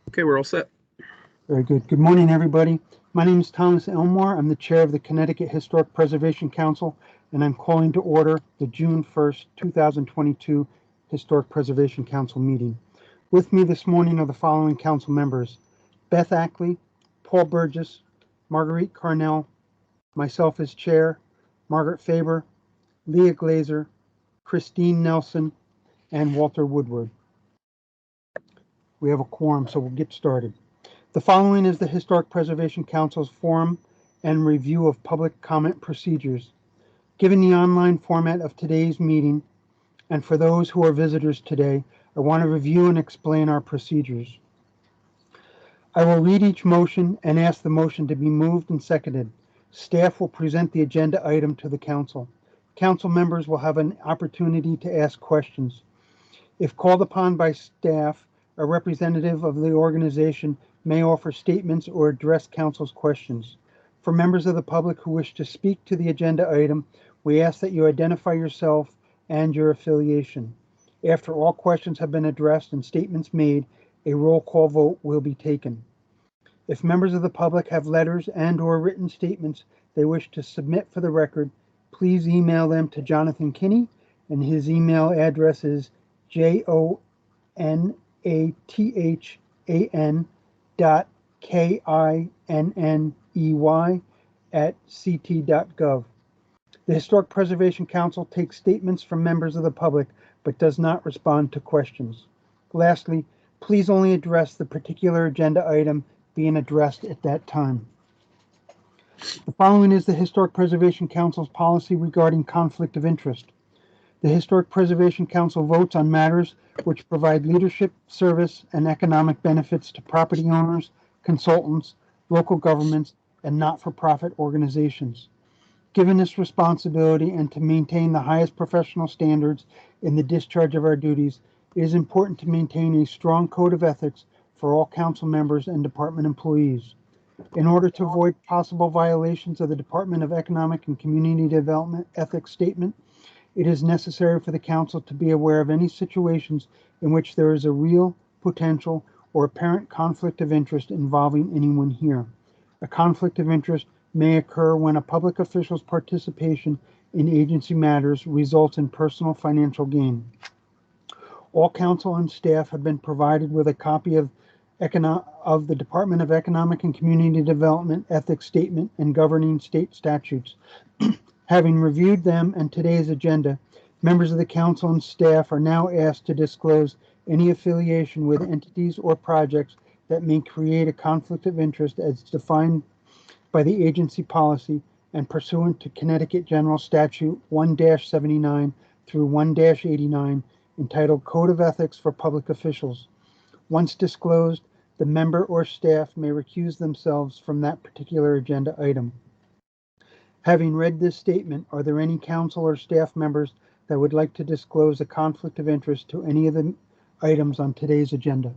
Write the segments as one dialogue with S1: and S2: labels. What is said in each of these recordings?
S1: Okay, we're all set.
S2: Very good. Good morning, everybody. My name is Thomas Elmore. I'm the chair of the Connecticut Historic Preservation Council, and I'm calling to order the June 1st, 2022 Historic Preservation Council meeting. With me this morning are the following council members: Beth Ackley, Paul Burgess, Marguerite Carnell, myself as chair, Margaret Faber, Leah Glazer, Christine Nelson, and Walter Woodward. We have a quorum, so we'll get started. The following is the Historic Preservation Council's forum and review of public comment procedures. Given the online format of today's meeting, and for those who are visitors today, I want to review and explain our procedures. I will read each motion and ask the motion to be moved and seconded. Staff will present the agenda item to the council. Council members will have an opportunity to ask questions. If called upon by staff, a representative of the organization may offer statements or address council's questions. For members of the public who wish to speak to the agenda item, we ask that you identify yourself and your affiliation. After all questions have been addressed and statements made, a roll call vote will be taken. If members of the public have letters and/or written statements they wish to submit for the record, please email them to Jonathan Kinney, and his email address is jonathan.kinney@ct.gov. The Historic Preservation Council takes statements from members of the public but does not respond to questions. Lastly, please only address the particular agenda item being addressed at that time. The following is the Historic Preservation Council's policy regarding conflict of interest. The Historic Preservation Council votes on matters which provide leadership, service, and economic benefits to property owners, consultants, local governments, and not-for-profit organizations. Given this responsibility and to maintain the highest professional standards in the discharge of our duties, it is important to maintain a strong code of ethics for all council members and department employees. In order to avoid possible violations of the Department of Economic and Community Development ethics statement, it is necessary for the council to be aware of any situations in which there is a real, potential, or apparent conflict of interest involving anyone here. A conflict of interest may occur when a public official's participation in agency matters results in personal financial gain. All council and staff have been provided with a copy of the Department of Economic and Community Development ethics statement and governing state statutes. Having reviewed them and today's agenda, members of the council and staff are now asked to disclose any affiliation with entities or projects that may create a conflict of interest as defined by the agency policy and pursuant to Connecticut General Statute 1-79 through 1-89, entitled Code of Ethics for Public Officials. Once disclosed, the member or staff may recuse themselves from that particular agenda item. Having read this statement, are there any council or staff members that would like to disclose a conflict of interest to any of the items on today's agenda?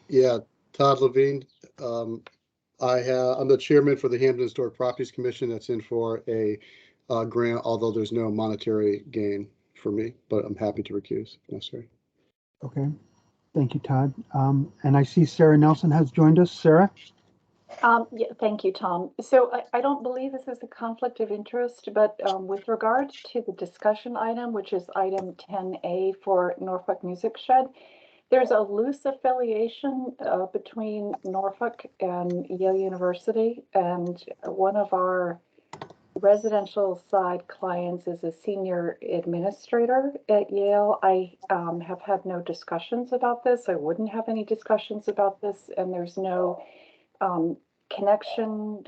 S3: Yeah, Todd Levine. I'm the chairman for the Hampton Historic Properties Commission. That's in for a grant, although there's no monetary gain for me, but I'm happy to recuse if necessary.
S2: Okay, thank you, Todd. And I see Sarah Nelson has joined us. Sarah?
S4: Yeah, thank you, Tom. So I don't believe this is a conflict of interest, but with regard to the discussion item, which is item 10A for Norfolk Music Shed, there's a loose affiliation between Norfolk and Yale University, and one of our residential side clients is a senior administrator at Yale. I have had no discussions about this. I wouldn't have any discussions about this, and there's no connection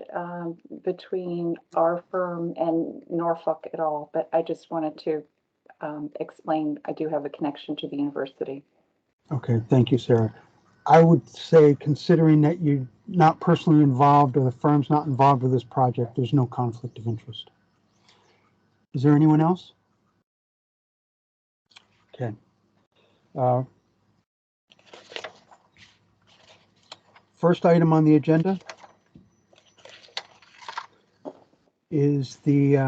S4: between our firm and Norfolk at all, but I just wanted to explain I do have a connection to the university.
S2: Okay, thank you, Sarah. I would say, considering that you're not personally involved or the firm's not involved with this project, there's no conflict of interest. Is there anyone else? Okay. First item on the agenda is the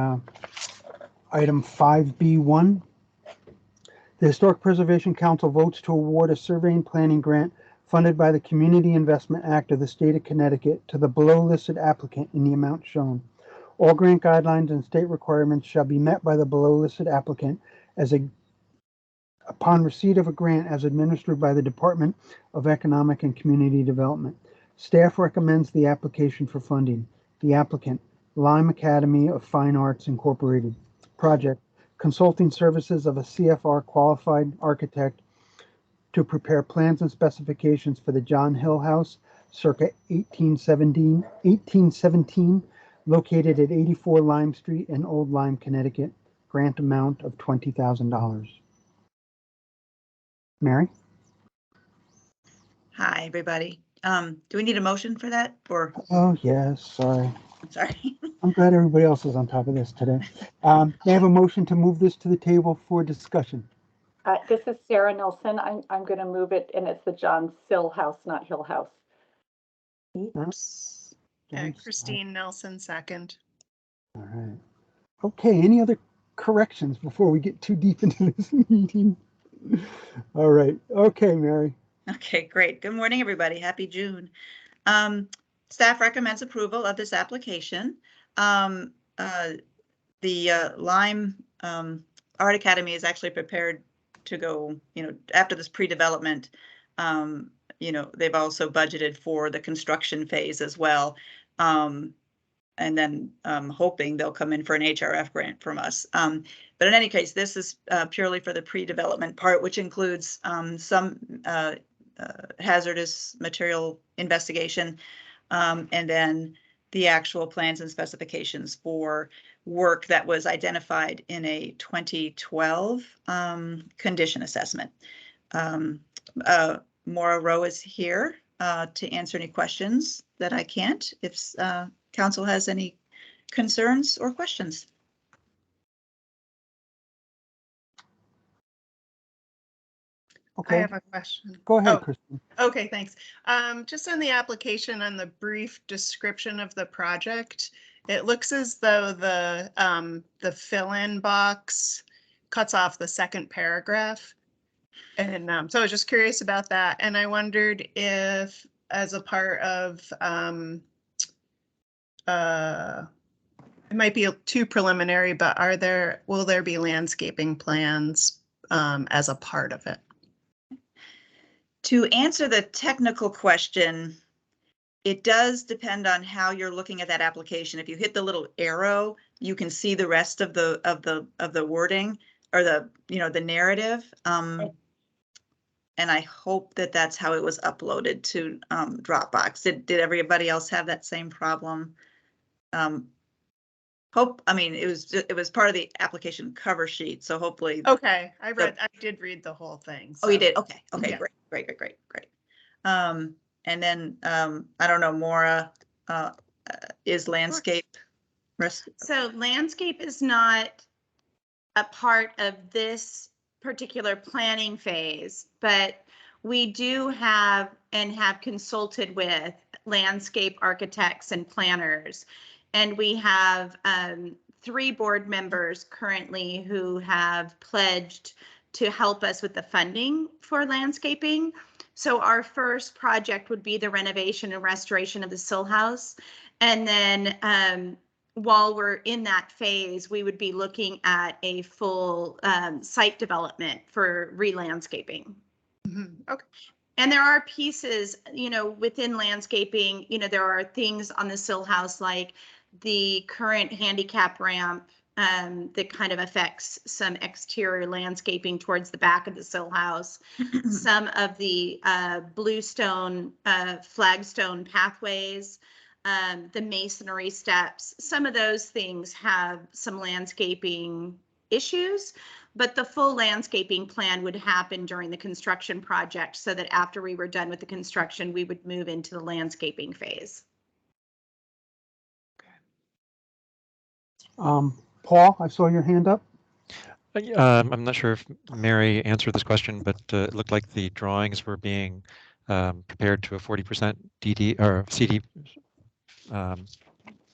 S2: item 5B1. The Historic Preservation Council votes to award a survey and planning grant funded by the Community Investment Act of the State of Connecticut to the below listed applicant in the amount shown. All grant guidelines and state requirements shall be met by the below listed applicant upon receipt of a grant as administered by the Department of Economic and Community Development. Staff recommends the application for funding. The applicant, Lime Academy of Fine Arts Incorporated. Project, consulting services of a CFR qualified architect to prepare plans and specifications for the John Hill House, circa 1817, located at 84 Lime Street in Old Lyme, Connecticut. Grant amount of $20,000. Mary?
S1: Hi, everybody. Do we need a motion for that, or,
S2: Oh, yes, sorry.
S1: I'm sorry.
S2: I'm glad everybody else is on top of this today. May I have a motion to move this to the table for discussion?
S4: This is Sarah Nelson. I'm going to move it, and it's the John Sill House, not Hill House.
S1: Oops.
S5: Christine Nelson, second.
S2: All right. Okay, any other corrections before we get too deep into this meeting? All right. Okay, Mary.
S1: Okay, great. Good morning, everybody. Happy June. Staff recommends approval of this application. The Lyme Art Academy is actually prepared to go, after this pre-development, they've also budgeted for the construction phase as well. And then hoping they'll come in for an HRF grant from us. But in any case, this is purely for the pre-development part, which includes some hazardous material investigation, and then the actual plans and specifications for work that was identified in a 2012 condition assessment. Maura Rowe is here to answer any questions that I can't, if council has any concerns or questions.
S2: Okay.
S5: I have a question.
S2: Go ahead,
S5: Oh,
S2: Kristen.
S5: okay, thanks. Just on the application, on the brief description of the project, it looks as though the fill-in box cuts off the second paragraph. And so I was just curious about that. And I wondered if, as a part of, it might be too preliminary, but will there be landscaping plans as a part of it?
S1: To answer the technical question, it does depend on how you're looking at that application. If you hit the little arrow, you can see the rest of the wording or the narrative. And I hope that that's how it was uploaded to Dropbox. Did everybody else have that same problem? It was part of the application cover sheet, so hopefully.
S5: Okay, I did read the whole thing.
S1: So. Oh, you did? Okay,
S5: Yeah.
S1: Great. And then I don't know, Maura, is landscape?
S6: So landscape is not a part of this particular planning phase, but we do have and have consulted with landscape architects and planners. And we have 3 board members currently who have pledged to help us with the funding for landscaping. So our first project would be the renovation and restoration of the Sill House. And then while we're in that phase, we would be looking at a full site development for re-landscaping.
S5: Mm-hmm. Okay.
S6: And there are pieces, within landscaping, there are things on the Sill House like the current handicap ramp that kind of affects some exterior landscaping towards the back of the Sill House. Some of the bluestone, flagstone pathways, the masonry steps, some of those things have some landscaping issues, but the full landscaping plan would happen during the construction project so that after we were done with the construction, we would move into the landscaping phase.
S2: Paul, I saw your hand up.
S7: I'm not sure if Mary answered this question, but it looked like the drawings were being prepared to a 40% DD or CD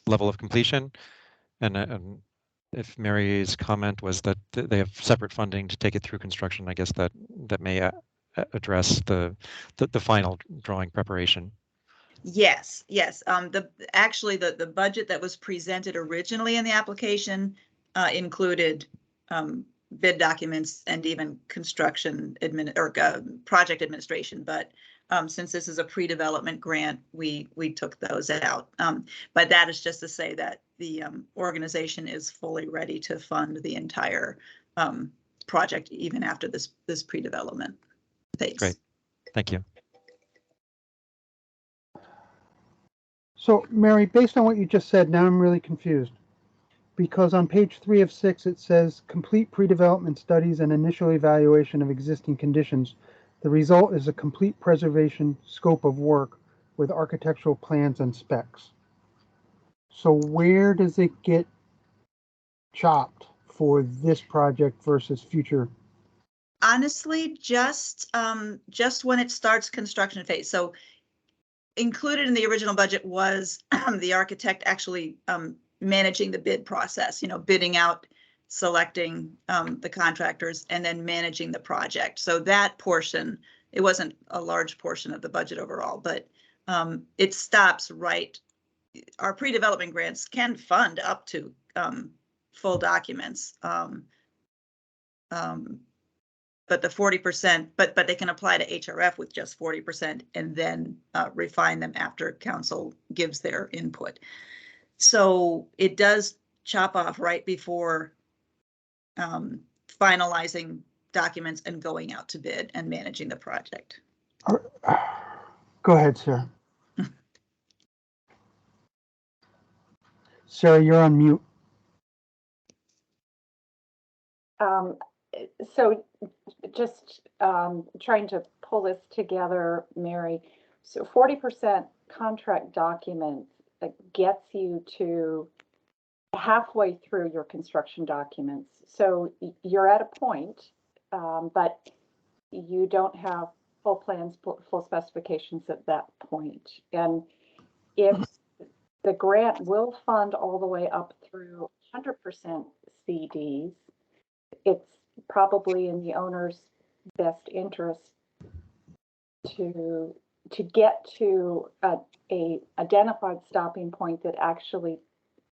S7: level of completion, and if Mary's comment was that they have separate funding to take it through construction, I guess that may address the final drawing preparation.
S1: Yes, yes. Actually, the budget that was presented originally in the application included bid documents and even construction project administration. But since this is a pre-development grant, we took those out. But that is just to say that the organization is fully ready to fund the entire project, even after this pre-development phase.
S7: Great, thank you.
S2: So, Mary, based on what you just said, now I'm really confused. Because on page 3 of 6, it says complete pre-development studies and initial evaluation of existing conditions. The result is a complete preservation scope of work with architectural plans and specs. So where does it get chopped for this project versus future?
S1: Honestly, just when it starts construction phase. So included in the original budget was the architect actually managing the bid process, bidding out, selecting the contractors, and then managing the project. So that portion, it wasn't a large portion of the budget overall, but it stops right. Our pre-development grants can fund up to full documents. But the 40%, but they can apply to HRF with just 40% and then refine them after council gives their input. So it does chop off right before finalizing documents and going out to bid and managing the project.
S2: Go ahead, Sarah. Sarah, you're on mute.
S4: So just trying to pull this together, Mary. So 40% contract documents gets you to halfway through your construction documents. So you're at a point, but you don't have full plans, full specifications at that point. And if the grant will fund all the way up through 100% CDs, it's probably in the owner's best interest to get to a identified stopping point that actually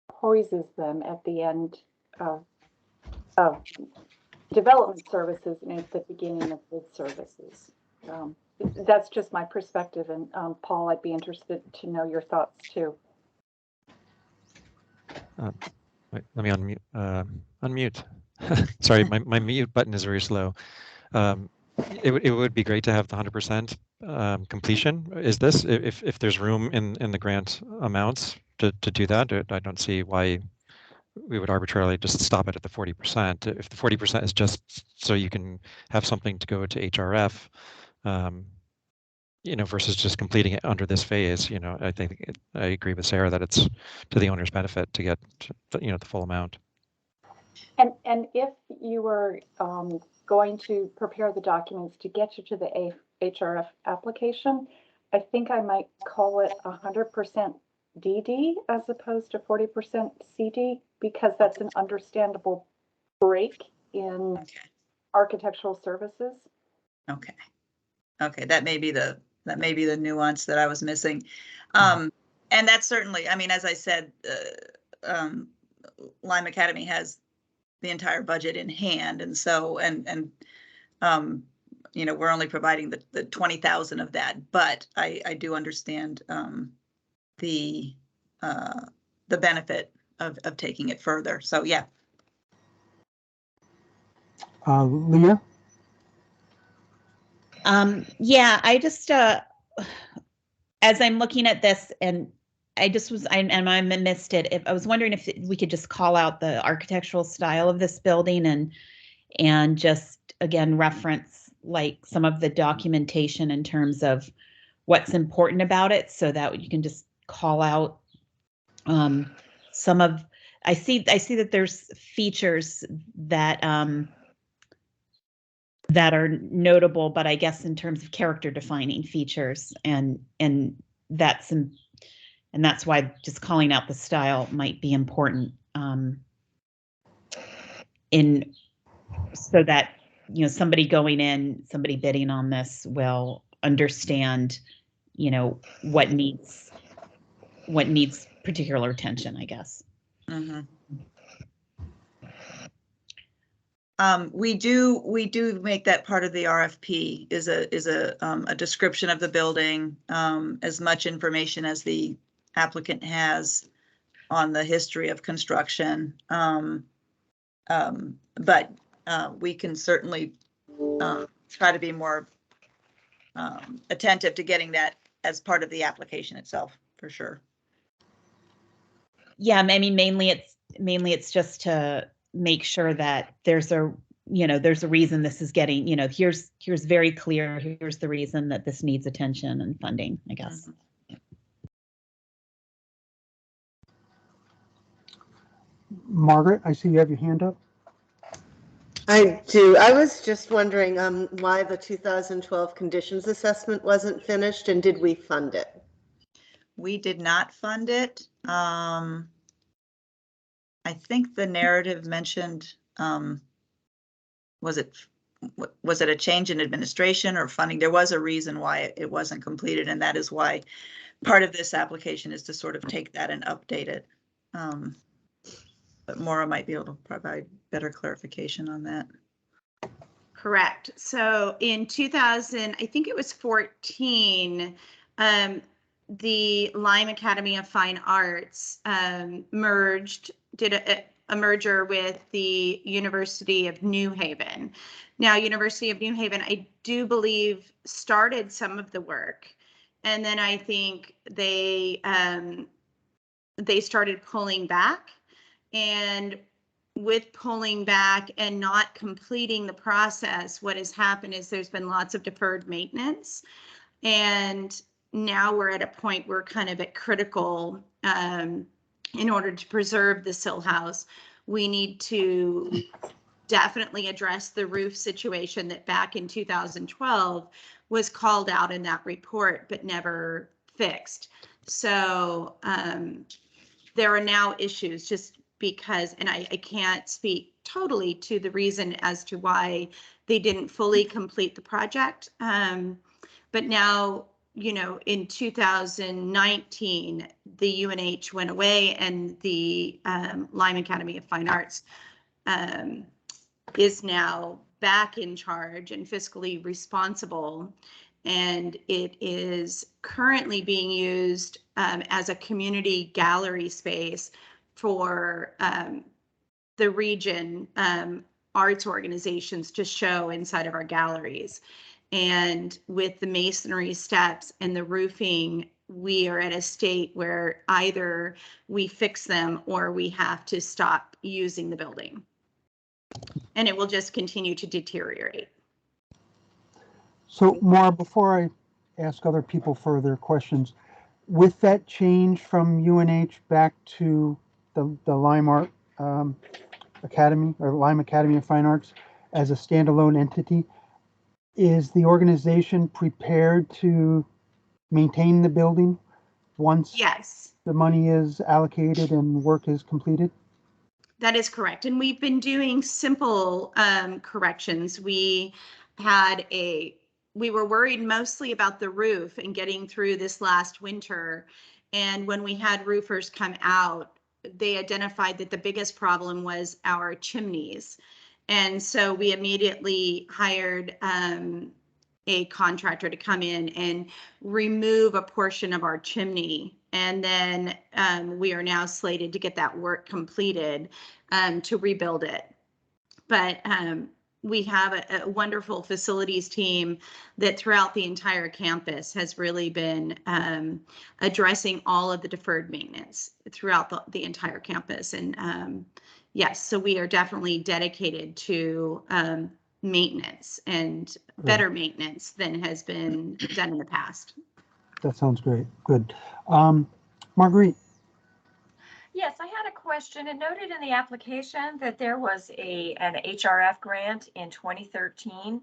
S4: poises them at the end of development services and at the beginning of bid services. That's just my perspective, and Paul, I'd be interested to know your thoughts too.
S7: Wait, let me unmute. Sorry, my mute button is very slow. It would be great to have the 100% completion. Is this, if there's room in the grant amounts to do that? I don't see why we would arbitrarily just stop it at the 40%. If the 40% is just so you can have something to go to HRF, versus just completing it under this phase, I think I agree with Sarah that it's to the owner's benefit to get, the full amount.
S4: And if you were going to prepare the documents to get you to the HRF application, I think I might call it 100% DD as opposed to 40% CD, because that's an understandable break in architectural services.
S1: Okay, that may be the nuance that I was missing. And that's certainly, as I said, Lime Academy has the entire budget in hand, and so we're only providing the 20,000 of that, but I do understand the benefit of taking it further. So yeah.
S2: Leah?
S6: Yeah, I just, as I'm looking at this, and I missed it. I was wondering if we could just call out the architectural style of this building and just, again, reference like some of the documentation in terms of what's important about it, so that you can just call out some of, I see that there's features that that are notable, but I guess in terms of character defining features, and that's why just calling out the style might be important.
S8: so that, you know, somebody going in, somebody bidding on this will understand, you know, what needs particular attention, I guess.
S1: Mhm. We do make that part of the RFP is a description of the building, as much information as the applicant has on the history of construction. But we can certainly try to be more attentive to getting that as part of the application itself, for sure.
S8: Yeah, I mean, mainly it's just to make sure that there's a reason this is getting, you know, here's very clear, here's the reason that this needs attention and funding, I guess.
S2: Margaret, I see you have your hand up.
S9: I do. I was just wondering why the 2012 conditions assessment wasn't finished, and did we fund it?
S1: We did not fund it. I think the narrative mentioned, was it a change in administration or funding? There was a reason why it wasn't completed, and that is why part of this application is to sort of take that and update it. But Maura might be able to provide better clarification on that.
S6: Correct. So in 2000, I think it was 14, the Lime Academy of Fine Arts did a merger with the University of New Haven. Now, University of New Haven, I do believe, started some of the work, and then I think they started pulling back, and with pulling back and not completing the process, what has happened is there's been lots of deferred maintenance, and now we're at a point where kind of at critical, in order to preserve the Sill House, we need to definitely address the roof situation that back in 2012 was called out in that report, but never fixed. So there are now issues just because, and I can't speak totally to the reason as to why they didn't fully complete the project. But now, you know, in 2019, the UNH went away, and the Lime Academy of Fine Arts is now back in charge and fiscally responsible. And it is currently being used as a community gallery space for the region arts organizations to show inside of our galleries. And with the masonry steps and the roofing, we are at a state where either we fix them or we have to stop using the building. And it will just continue to deteriorate.
S2: So, Maura, before I ask other people further questions, with that change from UNH back to the Lime Art Academy, or Lime Academy of Fine Arts, as a standalone entity, is the organization prepared to maintain the building once
S6: Yes,
S2: the money is allocated and work is completed?
S6: that is correct. And we've been doing simple corrections. We were worried mostly about the roof and getting through this last winter. And when we had roofers come out, they identified that the biggest problem was our chimneys. And so we immediately hired a contractor to come in and remove a portion of our chimney. And then we are now slated to get that work completed to rebuild it. But we have a wonderful facilities team that throughout the entire campus has really been addressing all of the deferred maintenance throughout the entire campus. And yes, so we are definitely dedicated to maintenance and better maintenance than has an done in the past.
S2: That sounds great. Good. Marguerite.
S10: Yes, I had a question. It noted in the application that there was an HRF grant in 2013.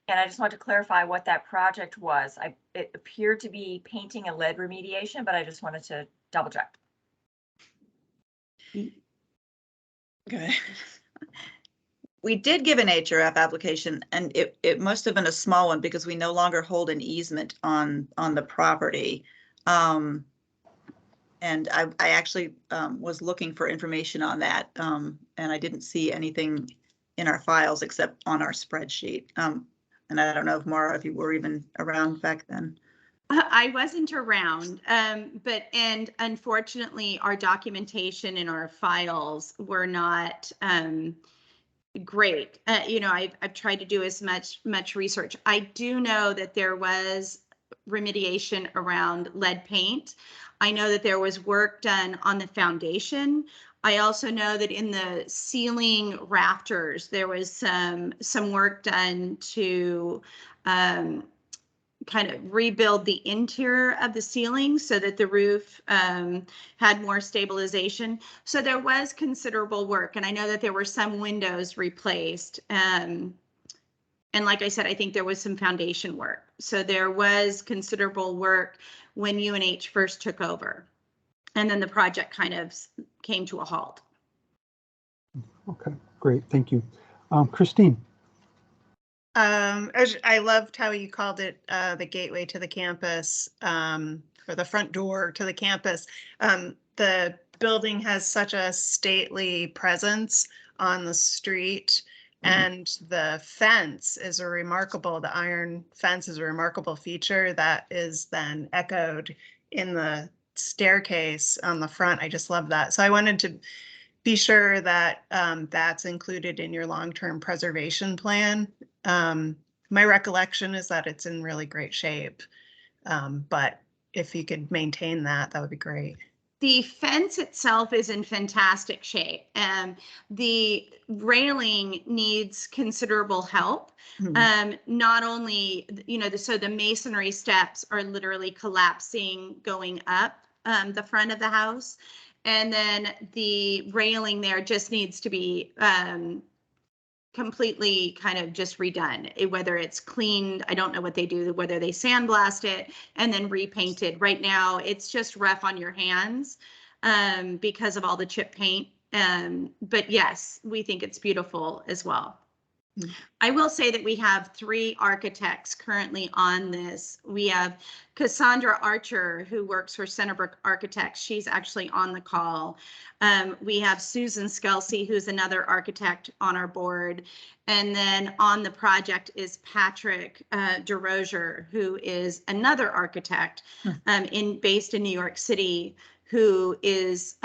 S10: And I just wanted to clarify what that project was. It appeared to be painting and lead remediation, but I just wanted to double check.
S1: Okay. we did give an HRF application, and it must have been a small one because we no longer hold an easement on the property. And I actually was looking for information on that, and I didn't see anything in our files except on our spreadsheet. And I don't know if Maura, if you were even around back then.
S6: I wasn't around, and unfortunately, our documentation in our files were not great. I've tried to do as much research. I do know that there was remediation around lead paint. I know that there was work done on the foundation. I also know that in the ceiling rafters, there was some work done to kind of rebuild the interior of the ceiling so that the roof had more stabilization. So there was considerable work, and I know that there were some windows replaced. And like I said, I think there was some foundation work. So there was considerable work when UNH first took over. And then the project kind of came to a halt.
S2: Okay, great, thank you. Christine?
S5: I loved how you called it the gateway to the campus, or the front door to the campus. The building has such a stately presence on the street, and the fence is the iron fence is a remarkable feature that is then echoed in the staircase on the front. I just love that. So I wanted to be sure that that's included in your long-term preservation plan. My recollection is that it's in really great shape, but if you could maintain that, that would be great.
S6: The fence itself is in fantastic shape. The railing needs considerable help. Not only, so the masonry steps are literally collapsing going up the front of the house. And then the railing there just needs to be completely kind of just redone, whether it's cleaned. I don't know what they do, whether they sandblast it and then repainted. Right now, it's just rough on your hands because of all the chip paint. But yes, we think it's beautiful as well. I will say that we have 3 architects currently on this. We have Cassandra Archer, who works for Centerbrook Architects. She's actually on the call. We have Susan Skelsey, who's another architect on our board. And then on the project is Patrick DeRozier, who is another architect based in New York City, who is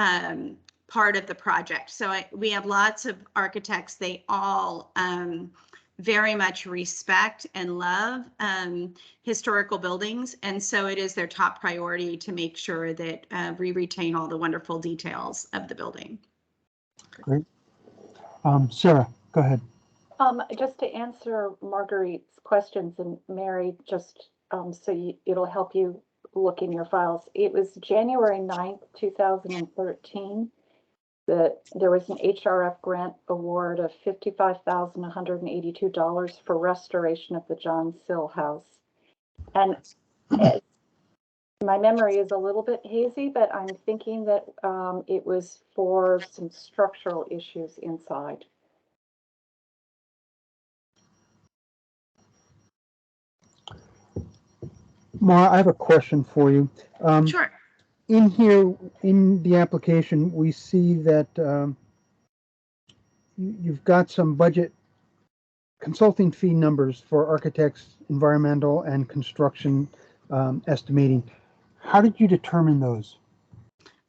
S6: part of the project. So we have lots of architects. They all very much respect and love historical buildings. And so it is their top priority to make sure that we retain all the wonderful details of the building.
S2: Great. Sarah, go ahead.
S4: Just to answer Marguerite's questions, and Mary, just so it'll help you look in your files. It was January 9th, 2013. There was an HRF grant award of $55,182 for restoration of the John Sill House. And my memory is a little bit hazy, but I'm thinking that it was for some structural issues inside.
S2: Maura, I have a question for you.
S6: Sure.
S2: In here, in the application, we see that you've got some budget consulting fee numbers for architects, environmental and construction estimating. How did you determine those?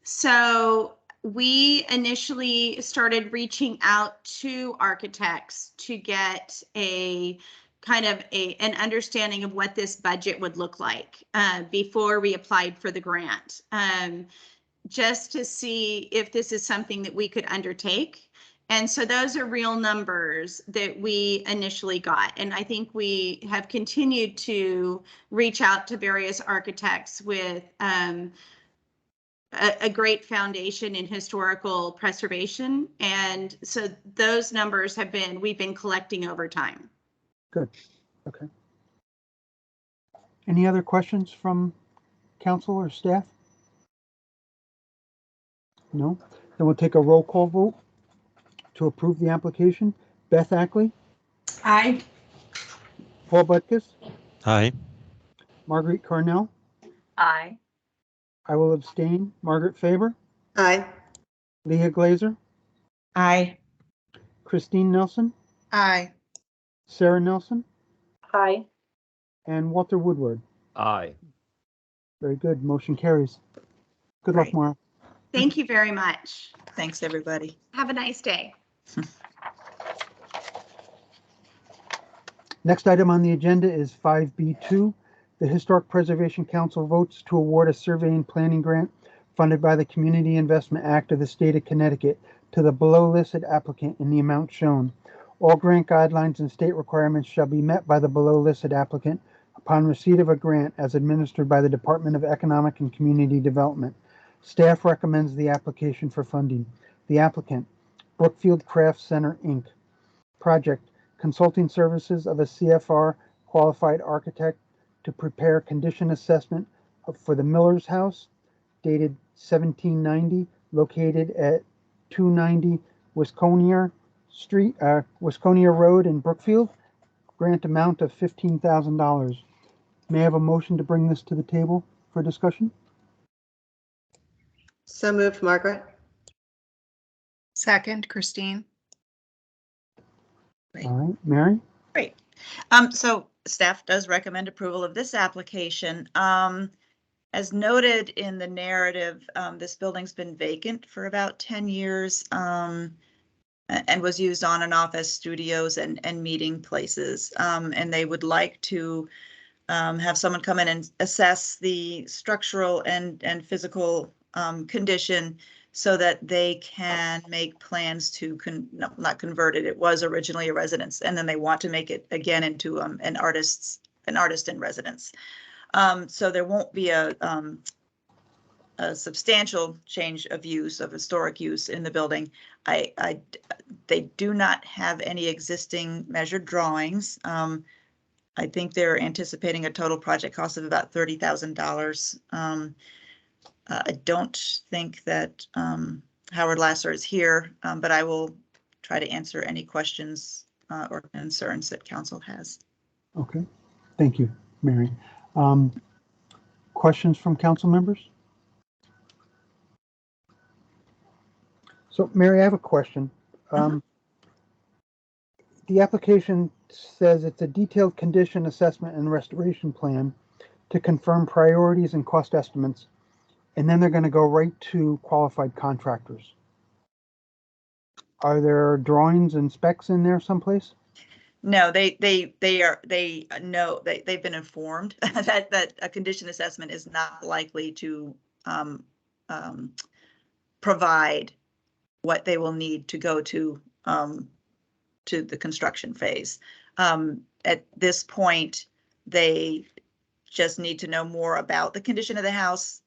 S6: So we initially started reaching out to architects to get a kind of an understanding of what this budget would look like before we applied for the grant, just to see if this is something that we could undertake. And so those are real numbers that we initially got. And I think we have continued to reach out to various architects with a great foundation in historical preservation. And so those numbers we've been collecting over time.
S2: Good. Okay. Any other questions from council or staff? No? Then we'll take a roll call vote to approve the application. Beth Ackley,
S6: Aye.
S2: Paul Butkus,
S7: Aye.
S2: Marguerite Cornell.
S10: Aye.
S2: I will abstain. Margaret Faber,
S9: Aye.
S2: Leah Glazer,
S8: Aye.
S2: Christine Nelson,
S5: Aye.
S2: Sarah Nelson,
S4: Aye.
S2: and Walter Woodward.
S11: Aye.
S2: Very good. Motion carries. Good luck,
S6: Right.
S2: Maura.
S6: Thank you very much.
S1: Thanks, everybody.
S6: Have a nice day.
S2: Next item on the agenda is 5B2. The Historic Preservation Council votes to award a survey and planning grant funded by the Community Investment Act of the State of Connecticut to the below listed applicant in the amount shown. All grant guidelines and state requirements shall be met by the below listed applicant upon receipt of a grant as administered by the Department of Economic and Community Development. Staff recommends the application for funding. The applicant, Brookfield Craft Center, Inc. Project, consulting services of a CFR qualified architect to prepare condition assessment for the Miller's House, dated 1790, located at 290 Wisconsin Street, Wisconsin Road in Brookfield. Grant amount of $15,000. May I have a motion to bring this to the table for discussion?
S9: So moved, Margaret.
S5: Second, Christine.
S2: All right, Mary?
S1: Great. So staff does recommend approval of this application. As noted in the narrative, this building's been vacant for about 10 years and was used on and off as studios and meeting places. And they would like to have someone come in and assess the structural and physical condition so that they can make plans to not convert it. It was originally a residence, and then they want to make it again into an artist in residence. So there won't be a substantial change of use, of historic use in the building. They do not have any existing measured drawings. I think they're anticipating a total project cost of about $30,000. I don't think that Howard Lasser is here, but I will try to answer any questions or concerns that council has.
S2: Okay, thank you, Mary. Questions from council members? So Mary, I have a question. The application says it's a detailed condition assessment and restoration plan to confirm priorities and cost estimates, and then they're going to go right to qualified contractors. Are there drawings and specs in there someplace?
S1: No, they've been informed that a condition assessment is not likely to provide what they will need to go to the construction phase. At this point, they just need to know more about the condition of the house,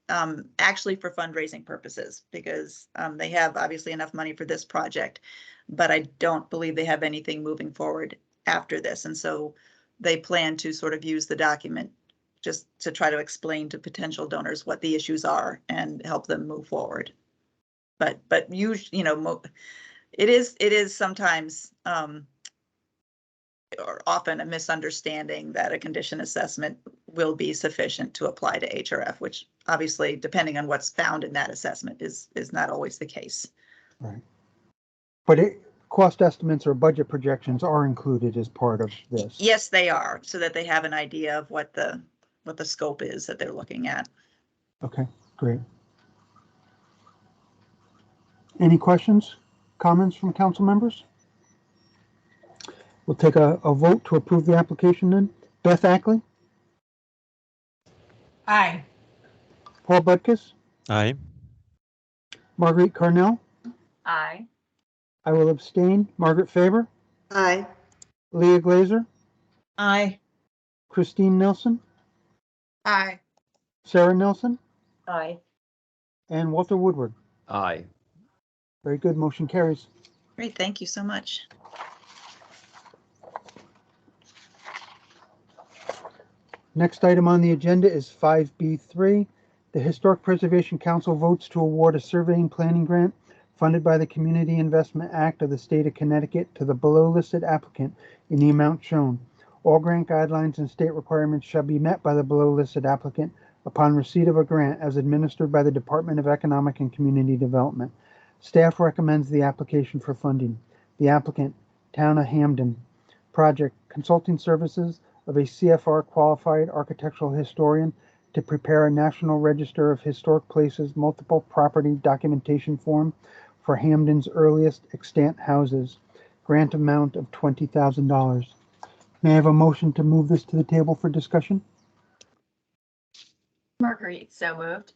S1: actually for fundraising purposes, because they have obviously enough money for this project, but I don't believe they have anything moving forward after this. And so they plan to sort of use the document just to try to explain to potential donors what the issues are and help them move forward. But usually, it is sometimes or often a misunderstanding that a condition assessment will be sufficient to apply to HRF, which obviously, depending on what's found in that assessment, is not always the case.
S2: Right. But cost estimates or budget projections are included as part of this.
S1: Yes, they are, so that they have an idea of what the scope is that they're looking at.
S2: Okay, great. Any questions, comments from council members? We'll take a vote to approve the application then. Beth Ackley,
S6: Aye.
S2: Paul Butkus,
S7: Aye.
S2: Marguerite Cornell.
S10: Aye.
S2: I will abstain. Margaret Faber,
S9: Aye.
S2: Leah Glazer,
S8: Aye.
S2: Christine Nelson,
S5: Aye.
S2: Sarah Nelson,
S4: Aye.
S2: and Walter Woodward.
S11: Aye.
S2: Very good. Motion carries.
S1: Great, thank you so much.
S2: Next item on the agenda is 5B3. The Historic Preservation Council votes to award a surveying planning grant funded by the Community Investment Act of the State of Connecticut to the below listed applicant in the amount shown. All grant guidelines and state requirements shall be met by the below listed applicant upon receipt of a grant as administered by the Department of Economic and Community Development. Staff recommends the application for funding. The applicant, Town of Hamden. Project, consulting services of a CFR qualified architectural historian to prepare a National Register of Historic Places multiple property documentation form for Hamden's earliest extant houses. Grant amount of $20,000. May I have a motion to move this to the table for discussion?
S10: Marguerite, so moved.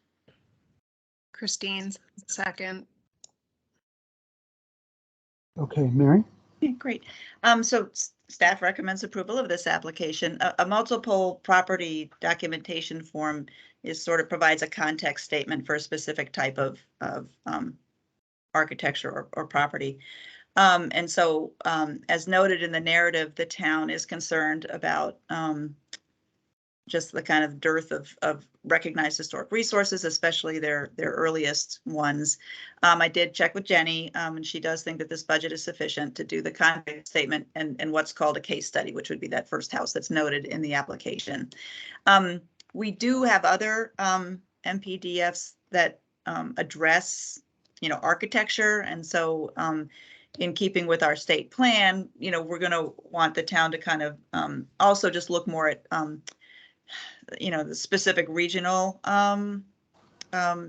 S5: Christine, second.
S2: Okay, Mary?
S1: Okay, great. So staff recommends approval of this application. A multiple property documentation form is sort of provides a context statement for a specific type of architecture or property. And so, as noted in the narrative, the town is concerned about just the kind of dearth of recognized historic resources, especially their earliest ones. I did check with Jenny, and she does think that this budget is sufficient to do the context statement and what's called a case study, which would be that first house that's noted in the application. We do have other MPDFs that address, architecture, and so in keeping with our state plan, we're going to want the town to kind of also just look more at the specific regional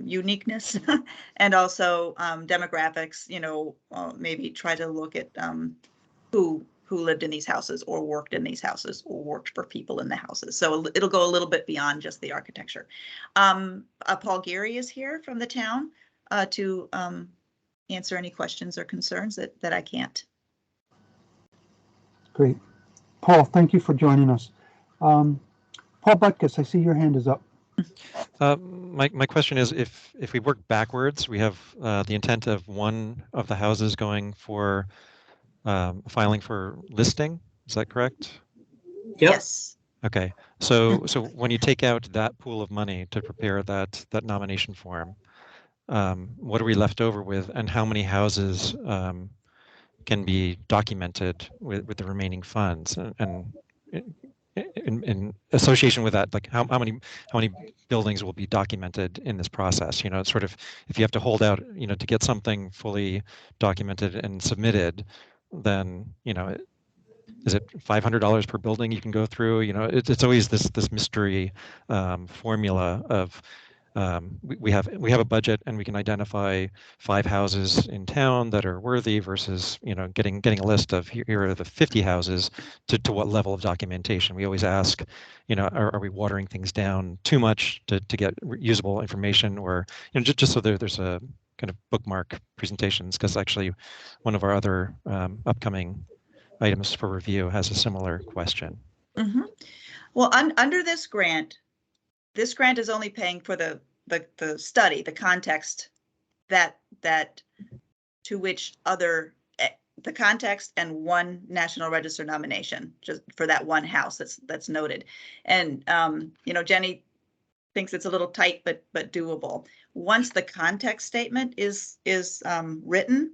S1: uniqueness and also demographics, maybe try to look at who lived in these houses or worked in these houses or worked for people in the houses. So it'll go a little bit beyond just the architecture. Paul Geary is here from the town to answer any questions or concerns that I can't.
S2: Great. Paul, thank you for joining us. Paul Butkus, I see your hand is up.
S7: My question is, if we work backwards, we have the intent of one of the houses going for filing for listing. Is that correct?
S11: Yep.
S1: Yes.
S7: Okay. So when you take out that pool of money to prepare that nomination form, what are we left over with, and how many houses can be documented with the remaining funds? And in association with that, like how many buildings will be documented in this process? It's sort of, if you have to hold out, to get something fully documented and submitted, then is it $500 per building you can go through? It's always this mystery formula of we have a budget and we can identify 5 houses in town that are worthy versus getting a list of here are the 50 houses to what level of documentation. We always ask, are we watering things down too much to get usable information, or just so there's a kind of bookmark presentations, because actually one of our other upcoming items for review has a similar question.
S1: Mm-hmm. Well, under this grant is only paying for the study, the context that to which other the context and one National Register nomination just for that one house that's noted. And Jenny thinks it's a little tight but doable. Once the context statement is written,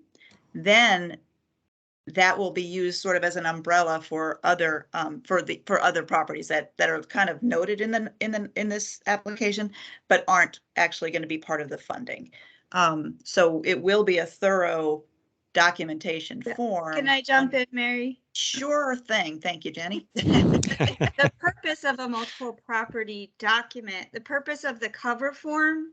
S1: then that will be used sort of as an umbrella for other for other properties that are kind of noted in this application, but aren't actually going to be part of the funding. So it will be a thorough documentation form.
S6: Can I jump in, Mary?
S1: Sure thing. Thank you, Jenny.
S6: The purpose of a multiple property document, the purpose of the cover form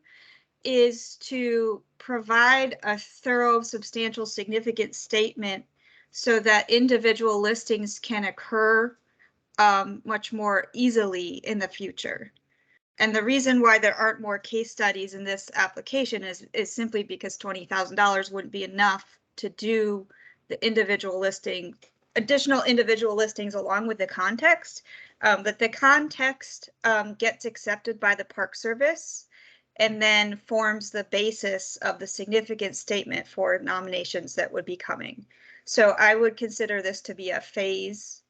S6: is to provide a thorough, substantial, significant statement so that individual listings can occur much more easily in the future. And the reason why there aren't more case studies in this application is simply because $20,000 wouldn't be enough to do the individual listing, additional individual listings along with the context. But the context gets accepted by the Park Service and then forms the basis of the significant statement for nominations that would be coming. So I would consider this to be a phase.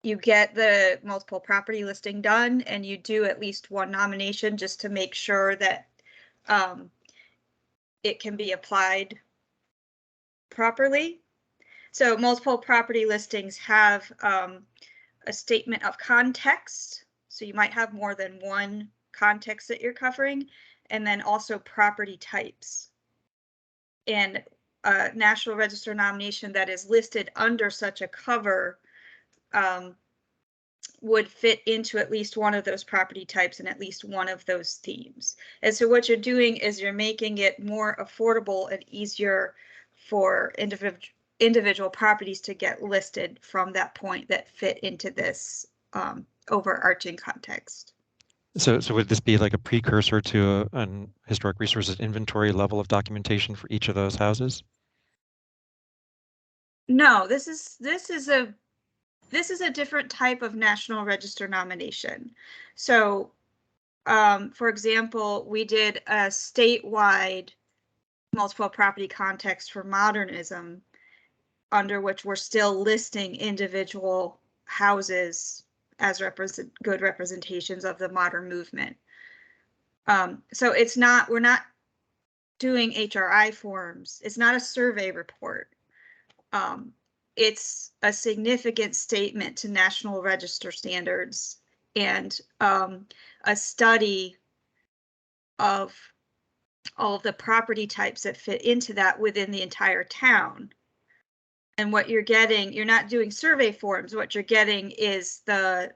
S6: You get the multiple property listing done and you do at least one nomination just to make sure that
S11: it can be applied properly. So multiple property listings have a statement of context. So you might have more than one context that you're covering, and then also property types. And a National Register nomination that is listed under such a cover would fit into at least one of those property types and at least one of those themes. And so what you're doing is you're making it more affordable and easier for individual properties to get listed from that point that fit into this overarching context.
S7: So would this be like a precursor to an historic resources inventory level of documentation for each of those houses?
S11: No, this is a different type of National Register nomination. So, for example, we did a statewide multiple property context for modernism, under which we're still listing individual houses as good representations of the modern movement. So we're not doing HRI forms. It's not a survey report. It's a significant statement to National Register standards and a study of all of the property types that fit into that within the entire town. And what you're getting, you're not doing survey forms. What you're getting is the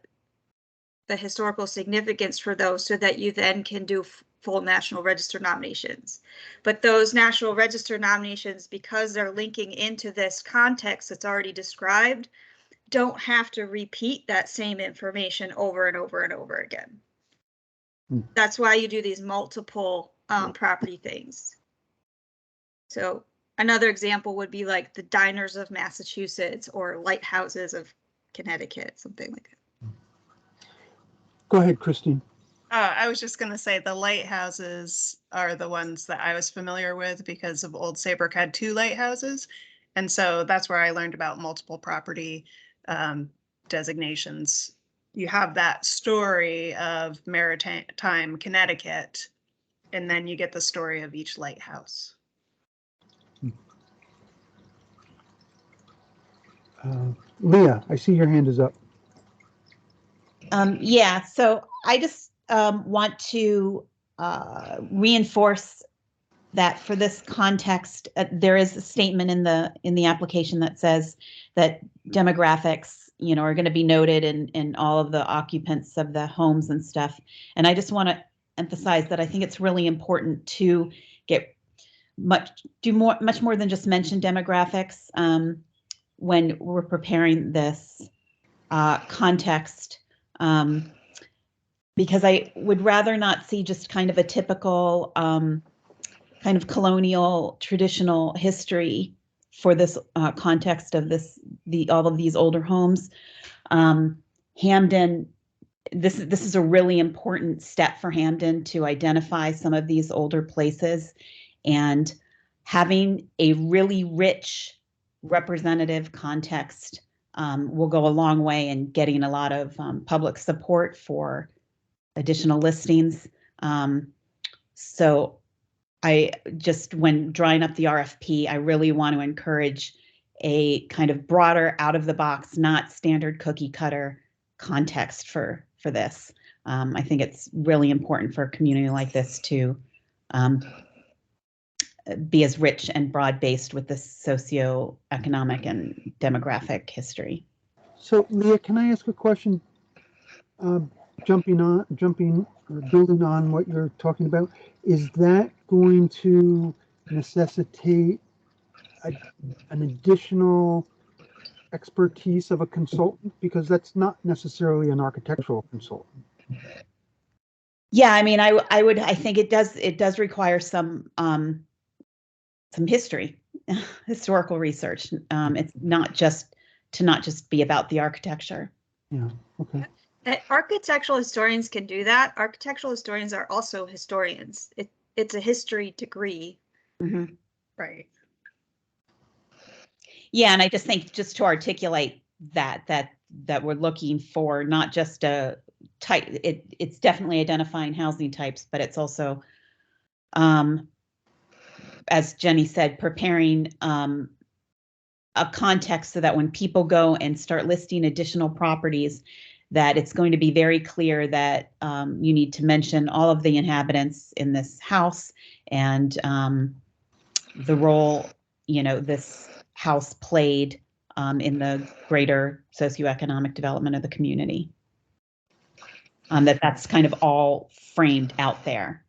S11: historical significance for those, so that you then can do full National Register nominations. But those National Register nominations, because they're linking into this context that's already described, don't have to repeat that same information over and over and over again. That's why you do these multiple property things. So another example would be like the diners of Massachusetts or lighthouses of Connecticut, something like that.
S2: Go ahead, Christine.
S5: I was just going to say the lighthouses are the ones that I was familiar with because of Old Saybrook had 2 lighthouses. And so that's where I learned about multiple property designations. You have that story of maritime Connecticut, and then you get the story of each lighthouse.
S2: Leah, I see your hand is up.
S8: Yeah, so I just want to reinforce that for this context, there is a statement in the application that says that demographics, are going to be noted in all of the occupants of the homes and stuff. And I just want to emphasize that I think it's really important to do much more than just mention demographics when we're preparing this context. Because I would rather not see just kind of a typical kind of colonial traditional history for this context of all of these older homes. Hampden, this is a really important step for Hampden to identify some of these older places, and having a really rich representative context will go a long way in getting a lot of public support for additional listings. So when drawing up the RFP, I really want to encourage a kind of broader, out of the box, not standard cookie cutter context for this. I think it's really important for a community like this to be as rich and broad based with this socioeconomic and demographic history.
S2: So Leah, can I ask a question? Jumping or building on what you're talking about, is that going to necessitate an additional expertise of a consultant? Because that's not necessarily an architectural consultant.
S8: Yeah, I mean, I think it does require some history, historical research. It's not just be about the architecture.
S2: Yeah. Okay.
S11: Architectural historians can do that. Architectural historians are also historians. It's a history degree.
S8: Mm-hmm.
S5: Right.
S8: Yeah, and I just think just to articulate that we're looking for not just a type. It's definitely identifying housing types, but it's also as Jenny said, preparing a context so that when people go and start listing additional properties, that it's going to be very clear that you need to mention all of the inhabitants in this house and the role, this house played in the greater socioeconomic development of the community. That's kind of all framed out there.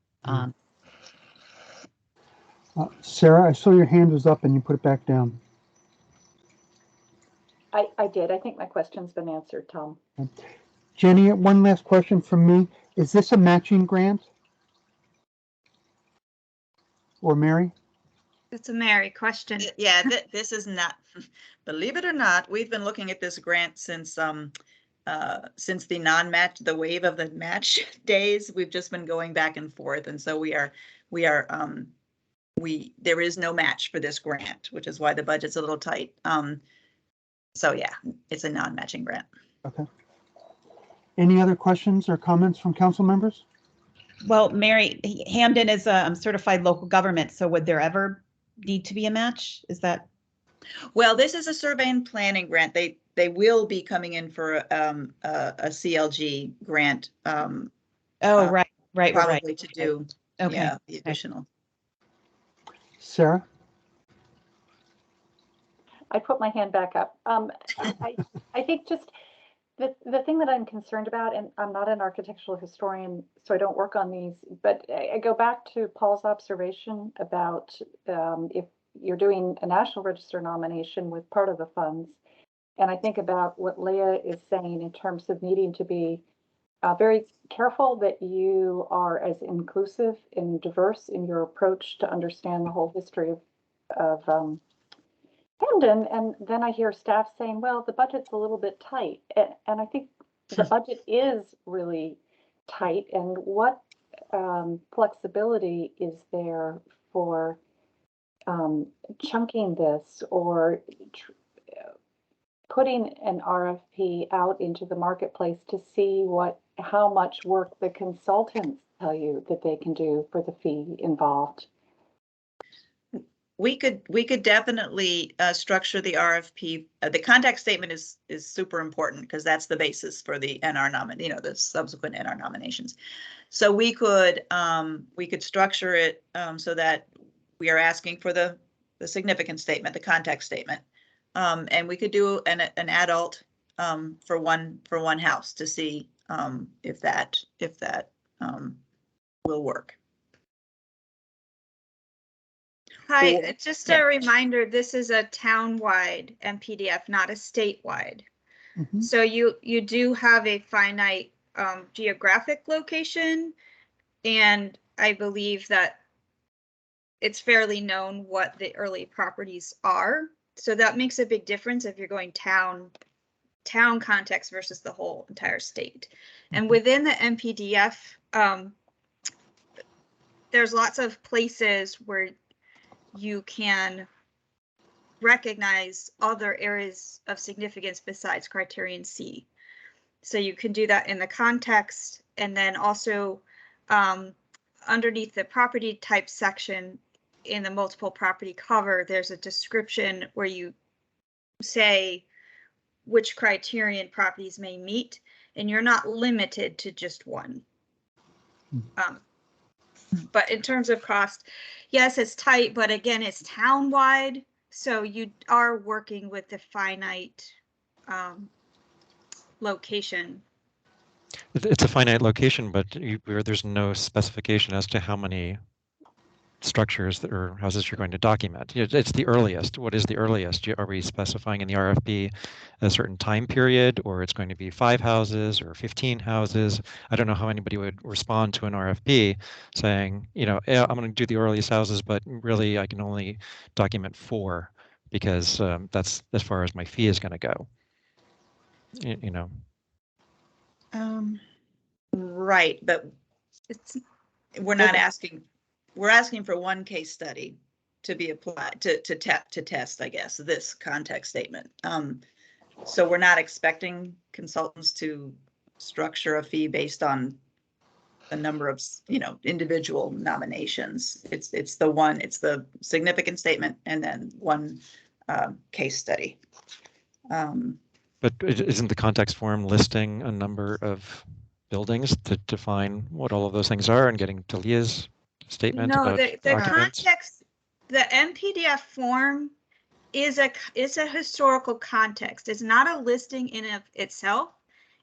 S2: Sarah, I saw your hand was up and you put it back down.
S4: I did. I think my question's been answered, Tom.
S2: Jenny, one last question from me. Is this a matching grant? Or Mary?
S11: That's a Mary question.
S1: Yeah, this is not, believe it or not, we've been looking at this grant since the non-match, the wave of the match days. We've just been going back and forth. And so there is no match for this grant, which is why the budget's a little tight. So yeah, it's a non-matching grant.
S2: Okay. Any other questions or comments from council members?
S8: Well, Mary, Hamden is a certified local government, so would there ever need to be a match? Is that?
S1: Well, this is a survey and planning grant. They will be coming in for a CLG grant.
S8: Right.
S1: Probably to do,
S8: okay.
S1: Yeah, the additional.
S2: Sarah?
S4: I put my hand back up. I think just the thing that I'm concerned about, and I'm not an architectural historian, so I don't work on these, but I go back to Paul's observation about if you're doing a National Register nomination with part of the funds, and I think about what Leah is saying in terms of needing to be very careful that you are as inclusive and diverse in your approach to understand the whole history of Hamden. And then I hear staff saying, well, the budget's a little bit tight. And I think the budget is really tight. And what flexibility is there for chunking this or putting an RFP out into the marketplace to see how much work the consultants tell you that they can do for the fee involved?
S1: We could definitely structure the RFP. The contact statement is super important because that's the basis for the NR the subsequent NR nominations. So we could structure it so that we are asking for the significant statement, the contact statement, and we could do an adult for one house to see if that will work.
S11: Hi, just a reminder, this is a town-wide MPDF, not a statewide.
S2: Mm-hmm.
S11: So you do have a finite geographic location, and I believe that it's fairly known what the early properties are. So that makes a big difference if you're going town context versus the whole entire state. And within the MPDF, there's lots of places where you can recognize other areas of significance besides criterion C. So you can do that in the context, and then also underneath the property type section in the multiple property cover, there's a description where you say which criterion properties may meet, and you're not limited to just one. But in terms of cost, yes, it's tight, but again, it's town-wide, so you are working with the finite location.
S7: It's a finite location, but there's no specification as to how many structures or houses you're going to document. It's the earliest. What is the earliest? Are we specifying in the RFP a certain time period, or it's going to be 5 houses or 15 houses? I don't know how anybody would respond to an RFP saying, yeah, I'm going to do the earliest houses, but really I can only document 4 because that's as far as my fee is going to go.
S1: Right, but we're not asking. We're asking for one case study to be applied to test, I guess, this context statement. So we're not expecting consultants to structure a fee based on a number of, individual nominations. It's the significant statement and then one case study.
S7: But isn't the context form listing a number of buildings to define what all of those things are and getting to Leah's statement
S11: No,
S7: about
S11: the
S7: occupants?
S11: context, the MPDF form is a historical context. It's not a listing in of itself.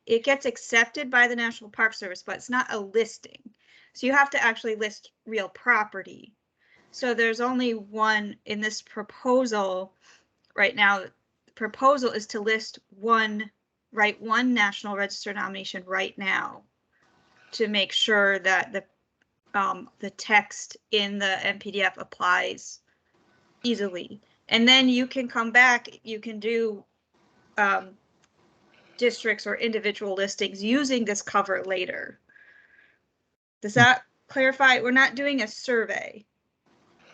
S11: It gets accepted by the National Park Service, but it's not a listing. So you have to actually list real property. So there's only one in this proposal right now. The proposal is to list one National Register nomination right now to make sure that the text in the MPDF applies easily. And then you can come back, you can do districts or individual listings using this cover later. Does that clarify? We're not doing a survey.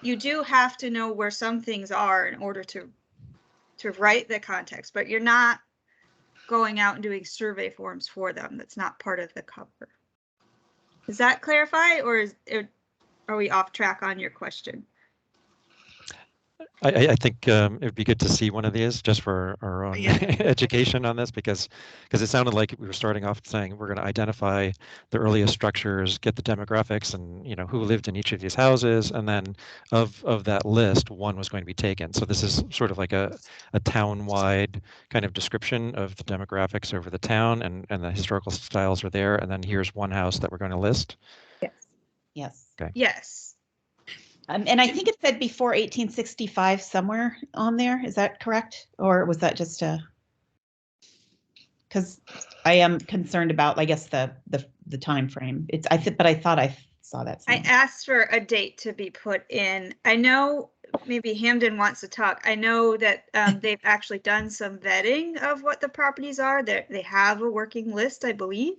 S11: You do have to know where some things are in order to write the context, but you're not going out and doing survey forms for them. That's not part of the cover. Does that clarify, or are we off track on your question?
S7: I think it would be good to see one of these just for our own education on this, because it sounded like we were starting off saying we're going to identify the earliest structures, get the demographics, and who lived in each of these houses, and then of that list, one was going to be taken. So this is sort of like a town-wide kind of description of the demographics over the town, and the historical styles are there, and then here's one house that we're going to list.
S11: Yes.
S8: Yes.
S7: Okay.
S11: Yes.
S8: And I think it said before 1865 somewhere on there. Is that correct? Or was that just because I am concerned about, I guess, the time frame. But I thought I saw that
S11: I
S8: somewhere.
S11: asked for a date to be put in. I know maybe Hamden wants to talk. I know that they've actually done some vetting of what the properties are. They have a working list, I believe.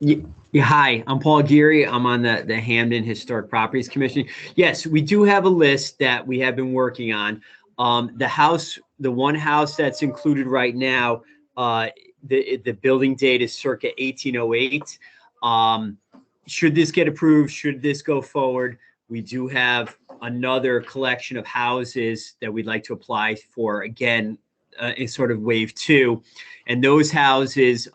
S12: Yeah, hi, I'm Paul Geary. I'm on the Hamden Historic Properties Commission. Yes, we do have a list that we have been working on. The one house that's included right now, the building date is circa 1808. Should this get approved, should this go forward, we do have another collection of houses that we'd like to apply for, again, in sort of wave 2. And those houses,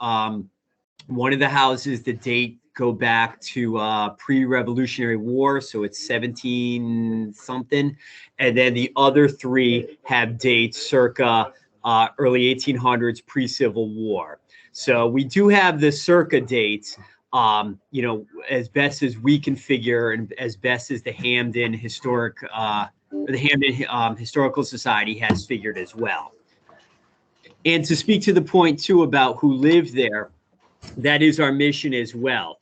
S12: one of the houses, the date go back to pre-Revolutionary War, so it's 17 something, and then the other 3 have dates circa early 1800s, pre-Civil War. So we do have the circa dates, as best as we can figure, and as best as the Hamden Historical Society has figured as well. And to speak to the point too about who lived there, that is our mission as well.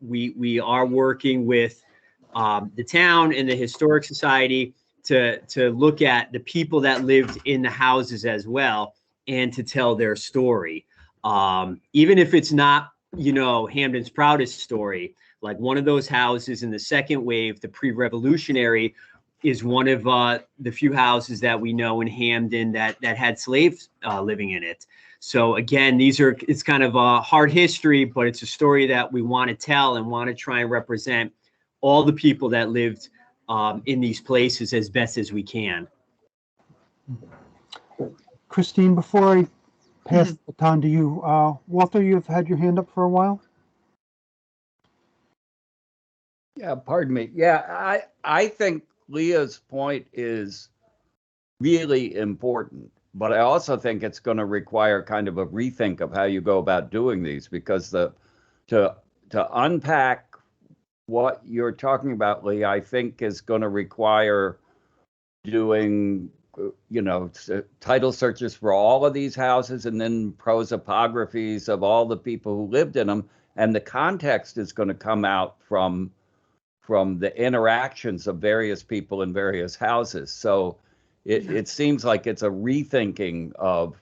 S12: We are working with the town and the Historic Society to look at the people that lived in the houses as well, and to tell their story. Even if it's not, Hamden's proudest story, like one of those houses in the second wave, the pre-revolutionary, is one of the few houses that we know in Hamden that had slaves living in it. So again, it's kind of a hard history, but it's a story that we want to tell and want to try and represent all the people that lived in these places as best as we can.
S2: Christine, before I pass the baton to you, Walter, you've had your hand up for a while.
S13: Yeah, pardon me. Yeah, I think Leah's point is really important, but I also think it's going to require kind of a rethink of how you go about doing these, because to unpack what you're talking about, Lee, I think is going to require doing, title searches for all of these houses, and then prosopographies of all the people who lived in them. And the context is going to come out from the interactions of various people in various houses. So it seems like it's a rethinking of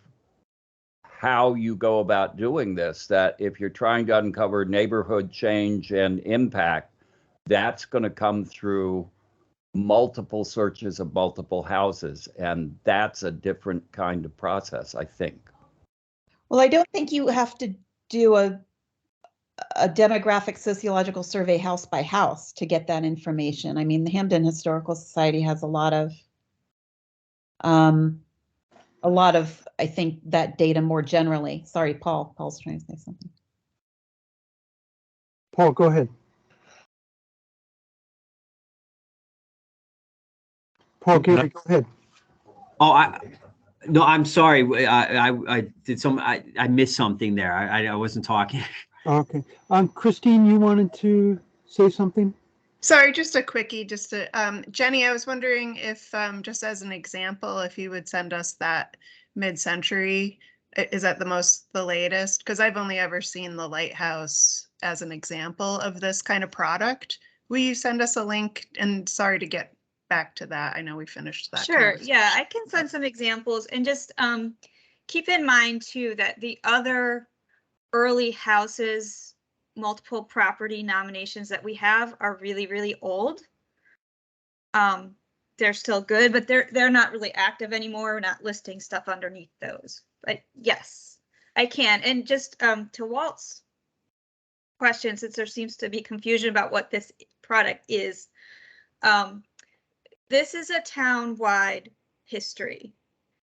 S13: how you go about doing this, that if you're trying to uncover neighborhood change and impact, that's going to come through multiple searches of multiple houses. And that's a different kind of process, I think.
S8: Well, I don't think you have to do a a demographic sociological survey house by house to get that information. I mean, the Hampden Historical Society has a lot of, I think, that data more generally. Sorry, Paul. Paul's trying to say something.
S2: Paul, go ahead. Paul, Gary, go ahead.
S12: Oh, no, I'm sorry. I did I missed something there. I wasn't talking.
S2: Okay. Christine, you wanted to say something?
S5: Sorry, just a quickie, just to, Jenny, I was wondering if, just as an example, if you would send us that mid-century, is that the latest? Because I've only ever seen the Lighthouse as an example of this kind of product. Will you send us a link? And sorry to get back to that. I know we finished that.
S11: Sure. Yeah, I can send some examples, and just keep in mind too that the other early houses, multiple property nominations that we have are really, really old. They're still good, but they're not really active anymore. We're not listing stuff underneath those. But yes, I can. And just to Walt's question, since there seems to be confusion about what this product is, this is a town-wide history.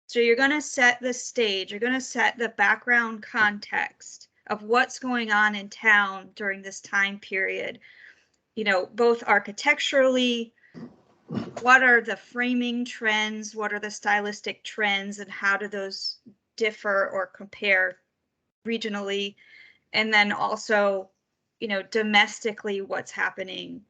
S11: So you're going to set the stage, you're going to set the background context of what's going on in town during this time period, you know, both architecturally, what are the framing trends, what are the stylistic trends, and how do those differ or compare regionally, and then also, you know, domestically, what's happening.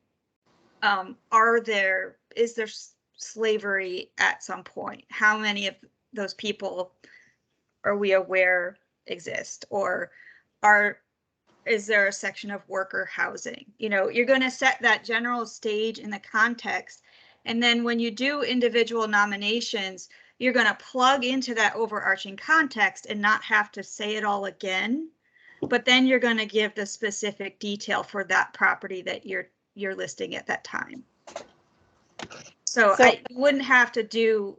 S11: Is there slavery at some point? How many of those people are we aware exist? Or is there a section of worker housing? You know, you're going to set that general stage in the context. And then when you do individual nominations, you're going to plug into that overarching context and not have to say it all again. But then you're going to give the specific detail for that property that you're listing at that time. So I wouldn't have to do,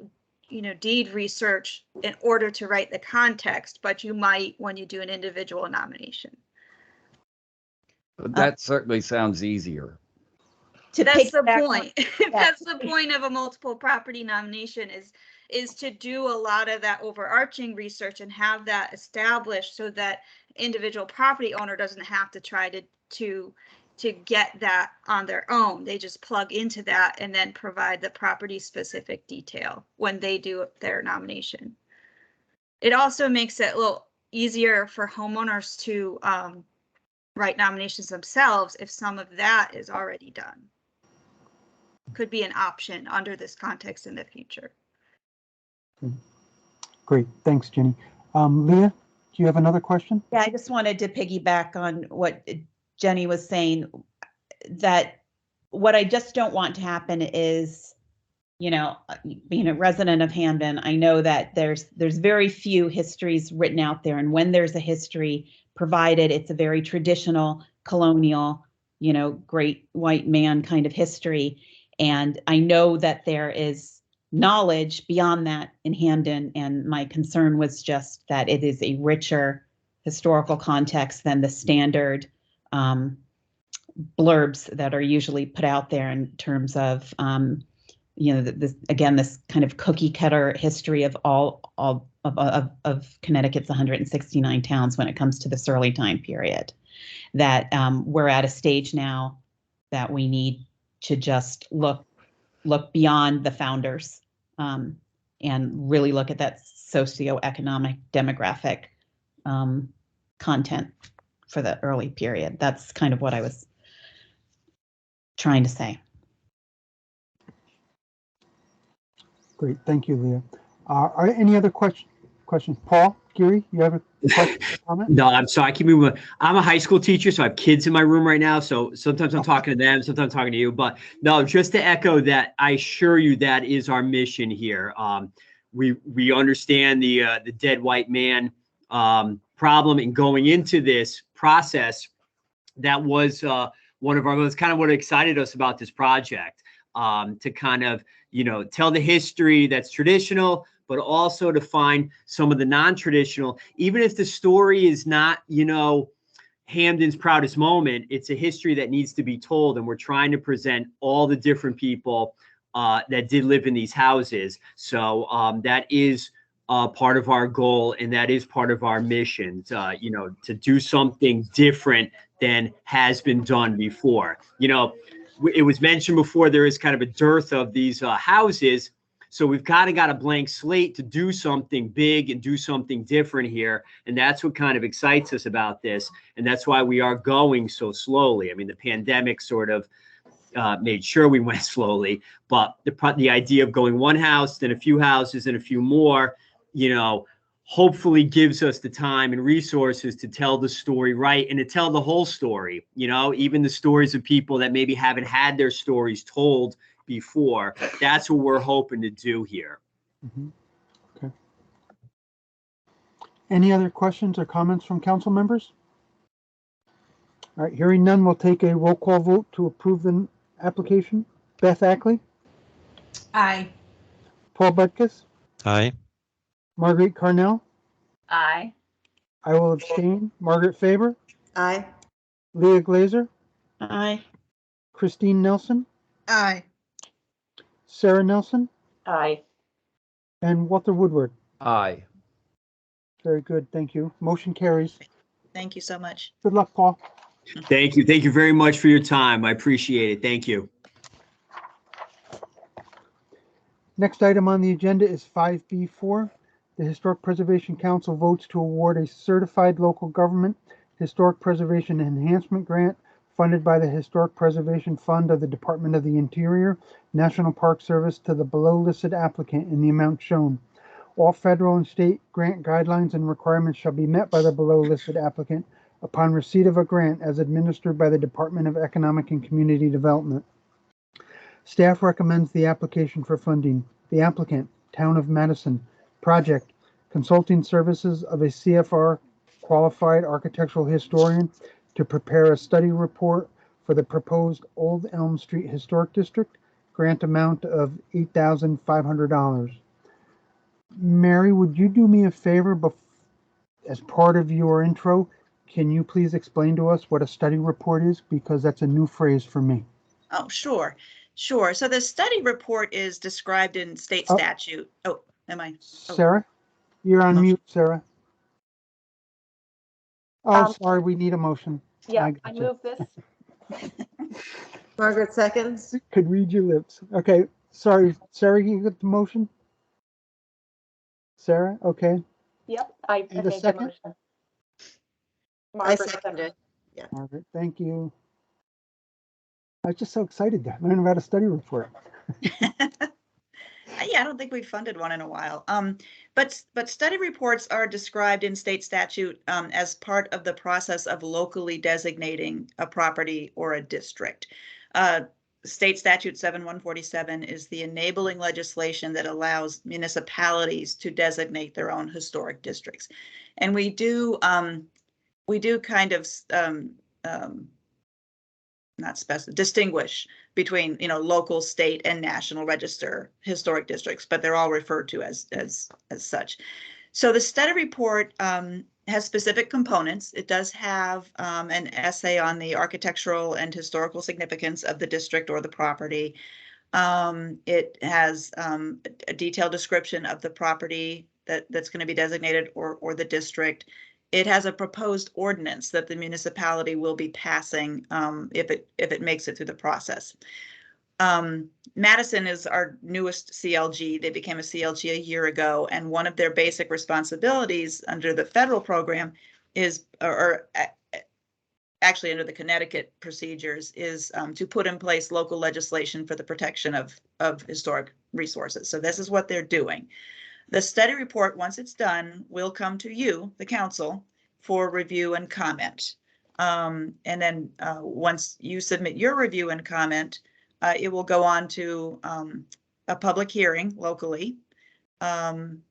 S11: you know, deed research in order to write the context, but you might when you do an individual nomination.
S13: That certainly sounds easier.
S11: That's the point. That's the point of a multiple property nomination is to do a lot of that overarching research and have that established so that individual property owner doesn't have to try to get that on their own. They just plug into that and then provide the property specific detail when they do their nomination. It also makes it a little easier for homeowners to write nominations themselves if some of that is already done. Could be an option under this context in the future.
S2: Great, thanks, Jenny. Leah, do you have another question?
S8: Yeah, I just wanted to piggyback on what Jenny was saying, that what I just don't want to happen is, you know, being a resident of Hampden, I know that there's very few histories written out there. And when there's a history provided, it's a very traditional, colonial, you know, great white man kind of history. And I know that there is knowledge beyond that in Hampden. And my concern was just that it is a richer historical context than the standard blurbs that are usually put out there in terms of, you know, this kind of cookie cutter history of all of Connecticut's 169 towns when it comes to this early time period. That we're at a stage now that we need to just look beyond the founders and really look at that socioeconomic demographic content for the early period. That's kind of what I was trying to say.
S2: Great, thank you, Leah. Are any other questions? Paul, Gary, you have a question or comment?
S12: No, I'm sorry. I keep moving. I'm a high school teacher, so I have kids in my room right now. So sometimes I'm talking to them, sometimes I'm talking to you. But no, just to echo that, I assure you that is our mission here. We understand the dead white man problem, and going into this process, that was one of our most kind of what excited us about this project, to kind of, you know, tell the history that's traditional, but also to find some of the non-traditional, even if the story is not, you know, Hamden's proudest moment. It's a history that needs to be told, and we're trying to present all the different people that did live in these houses. So that is part of our goal, and that is part of our mission, to do something different than has been done before. It was mentioned before, there is kind of a dearth of these houses. So we've kind of got a blank slate to do something big and do something different here. And that's what kind of excites us about this. And that's why we are going so slowly. I mean, the pandemic sort of made sure we went slowly, but the idea of going one house, then a few houses, and a few more, hopefully gives us the time and resources to tell the story right and to tell the whole story, even the stories of people that maybe haven't had their stories told before. That's what we're hoping to do here.
S2: Mhm. Okay. Any other questions or comments from council members? All right, hearing none, we'll take a roll call vote to approve the application. Beth Ackley,
S6: Aye.
S2: Paul Butkus,
S7: Aye.
S2: Marguerite Carnell.
S10: Aye.
S2: I will abstain. Margaret Faber,
S9: Aye.
S2: Leah Glazer,
S8: Aye.
S2: Christine Nelson,
S1: Aye.
S2: Sarah Nelson,
S4: Aye.
S2: and Walter Woodward.
S13: Aye.
S2: Very good, thank you. Motion carries.
S1: Thank you so much.
S2: Good luck, Paul.
S12: Thank you. Thank you very much for your time. I appreciate it. Thank you.
S2: Next item on the agenda is 5B4. The Historic Preservation Council votes to award a certified local government historic preservation enhancement grant funded by the Historic Preservation Fund of the Department of the Interior, National Park Service to the below listed applicant in the amount shown. All federal and state grant guidelines and requirements shall be met by the below listed applicant upon receipt of a grant as administered by the Department of Economic and Community Development. Staff recommends the application for funding. The applicant, Town of Madison. Project, consulting services of a CFR qualified architectural historian to prepare a study report for the proposed Old Elm Street Historic District, grant amount of $8,500. Mary, would you do me a favor as part of your intro? Can you please explain to us what a study report is? Because that's a new phrase for me.
S1: Oh, sure. Sure. So the study report is described in state
S2: Oh.
S1: statute. Oh, am I?
S2: Sarah, you're on
S1: Motion.
S2: mute, Sarah. Oh,
S4: Um,
S2: sorry, we need a motion.
S4: Yeah, I
S2: gotcha.
S4: move this.
S9: Margaret seconds.
S2: Could read your lips. Okay, sorry, Sarah, you got the motion? Sarah, okay.
S4: Yep, I
S2: And a
S4: made the
S2: second?
S4: motion.
S9: I
S4: Margaret
S9: seconded.
S2: Margaret, thank you. I was just so excited to learn about a study report.
S1: Yeah, I don't think we've funded one in a while. But study reports are described in state statute as part of the process of locally designating a property or a district. State Statute 7147 is the enabling legislation that allows municipalities to designate their own historic districts. And we do kind of distinguish between, local, state, and national register historic districts, but they're all referred to as such. So the study report has specific components. It does have an essay on the architectural and historical significance of the district or the property. It has a detailed description of the property that's going to be designated or the district. It has a proposed ordinance that the municipality will be passing if it makes it through the process. Madison is our newest CLG. They became a CLG a year ago, and one of their basic responsibilities under the federal program is, or actually under the Connecticut procedures, is to put in place local legislation for the protection of historic resources. So this is what they're doing. The study report, once it's done, will come to you, the council, for review and comment. And then once you submit your review and comment, it will go on to a public hearing locally. And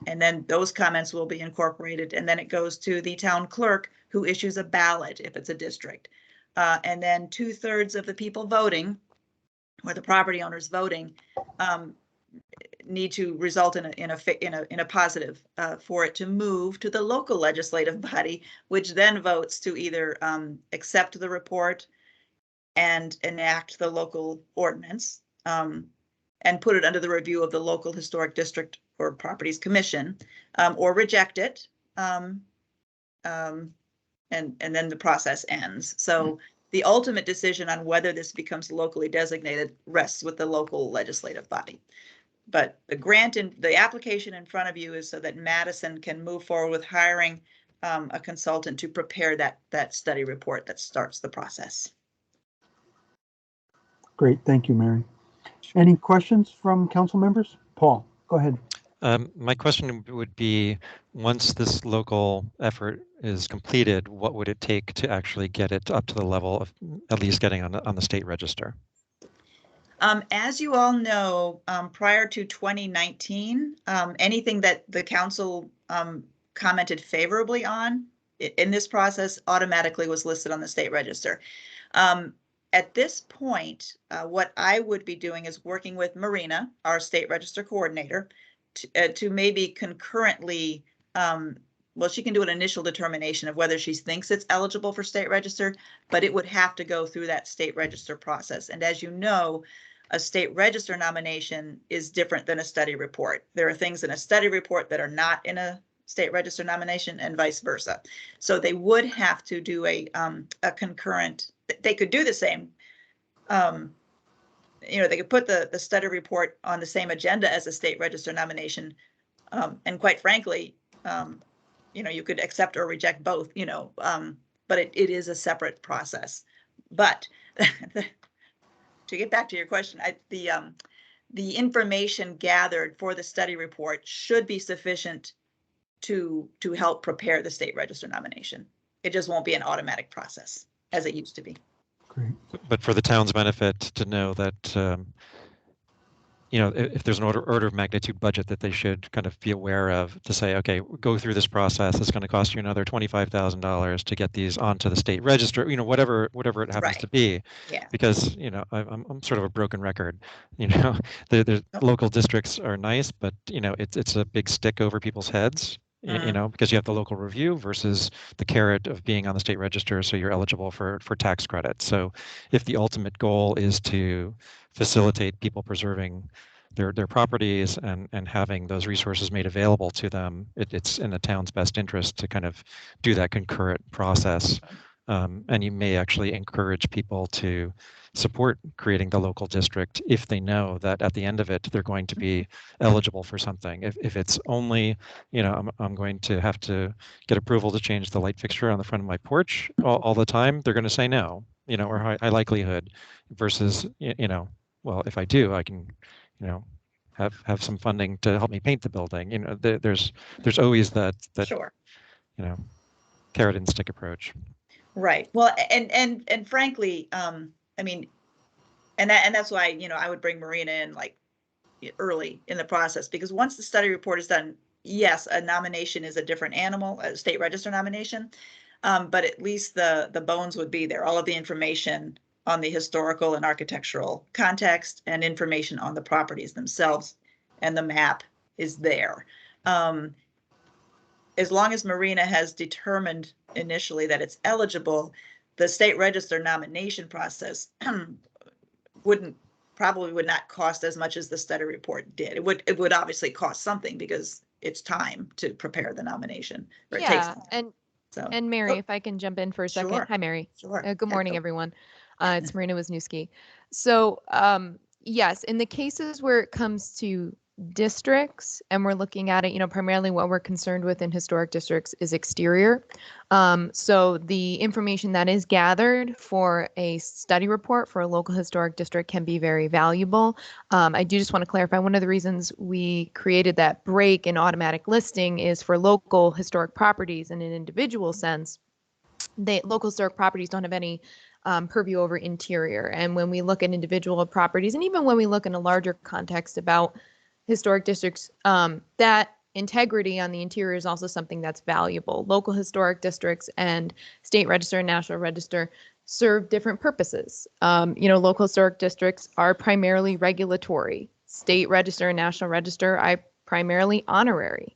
S1: then those comments will be incorporated, and then it goes to the town clerk, who issues a ballot if it's a district. And then 2/3 of the people voting, or the property owners voting, need to result in a positive for it to move to the local legislative body, which then votes to either accept the report and enact the local ordinance, and put it under the review of the local historic district or properties commission, or reject it, and then the process ends. So the ultimate decision on whether this becomes locally designated rests with the local legislative body. But the grant and the application in front of you is so that Madison can move forward with hiring a consultant to prepare that study report that starts the process.
S2: Great, thank you, Mary. Any questions from council members? Paul, go ahead.
S7: My question would be, once this local effort is completed, what would it take to actually get it up to the level of at least getting on the state register?
S1: As you all know, prior to 2019, anything that the council commented favorably on in this process automatically was listed on the state register. At this point, what I would be doing is working with Marina, our state register coordinator, to maybe concurrently, well, she can do an initial determination of whether she thinks it's eligible for state register, but it would have to go through that state register process. And as you know, a state register nomination is different than a study report. There are things in a study report that are not in a state register nomination and vice versa. So they would have to do a concurrent, they could do the same. They could put the study report on the same agenda as a state register nomination. And quite frankly, you could accept or reject both, but it is a separate process. But to get back to your question, the information gathered for the study report should be sufficient to help prepare the state register nomination. It just won't be an automatic process as it used to be.
S2: Great.
S7: But for the town's benefit to know that, if there's an order of magnitude budget that they should kind of be aware of, to say, okay, go through this process. It's going to cost you another $25,000 to get these onto the state register. Whatever it happens to be.
S1: Yeah.
S7: Because I'm sort of a broken record. The local districts are nice, but it's a big stick over people's heads. Because you have the local review versus the carrot of being on the state register, so you're eligible for tax credit. So if the ultimate goal is to facilitate people preserving their properties and having those resources made available to them, it's in the town's best interest to kind of do that concurrent process. And you may actually encourage people to support creating the local district if they know that at the end of it, they're going to be eligible for something. If it's only, I'm going to have to get approval to change the light fixture on the front of my porch all the time, they're going to say no, or high likelihood versus, well, if I do, I can, have some funding to help me paint the building. There's always that
S1: Sure.
S7: Carrot and stick approach.
S1: Right. Well, and frankly, that's why, I would bring Marina in like early in the process, because once the study report is done, yes, a nomination is a different animal, a state register nomination, but at least the bones would be there, all of the information on the historical and architectural context and information on the properties themselves, and the map is there. As long as Marina has determined initially that it's eligible, the state register nomination process probably would not cost as much as the study report did. It would obviously cost something because it's time to prepare the nomination. Or it takes time.
S14: And Mary, if I can jump in for a second.
S1: Sure.
S14: Hi, Mary.
S1: Sure.
S14: Good morning, everyone. It's Marina Wisniewski. So yes, in the cases where it comes to districts, and we're looking at it, primarily what we're concerned with in historic districts is exterior. So the information that is gathered for a study report for a local historic district can be very valuable. I do just want to clarify, one of the reasons we created that break in automatic listing is for local historic properties in an individual sense. Local historic properties don't have any purview over interior. And when we look at individual properties, and even when we look in a larger context about historic districts, that integrity on the interior is also something that's valuable. Local historic districts and state register and national register serve different purposes. Local historic districts are primarily regulatory. state register and national register, I primarily honorary.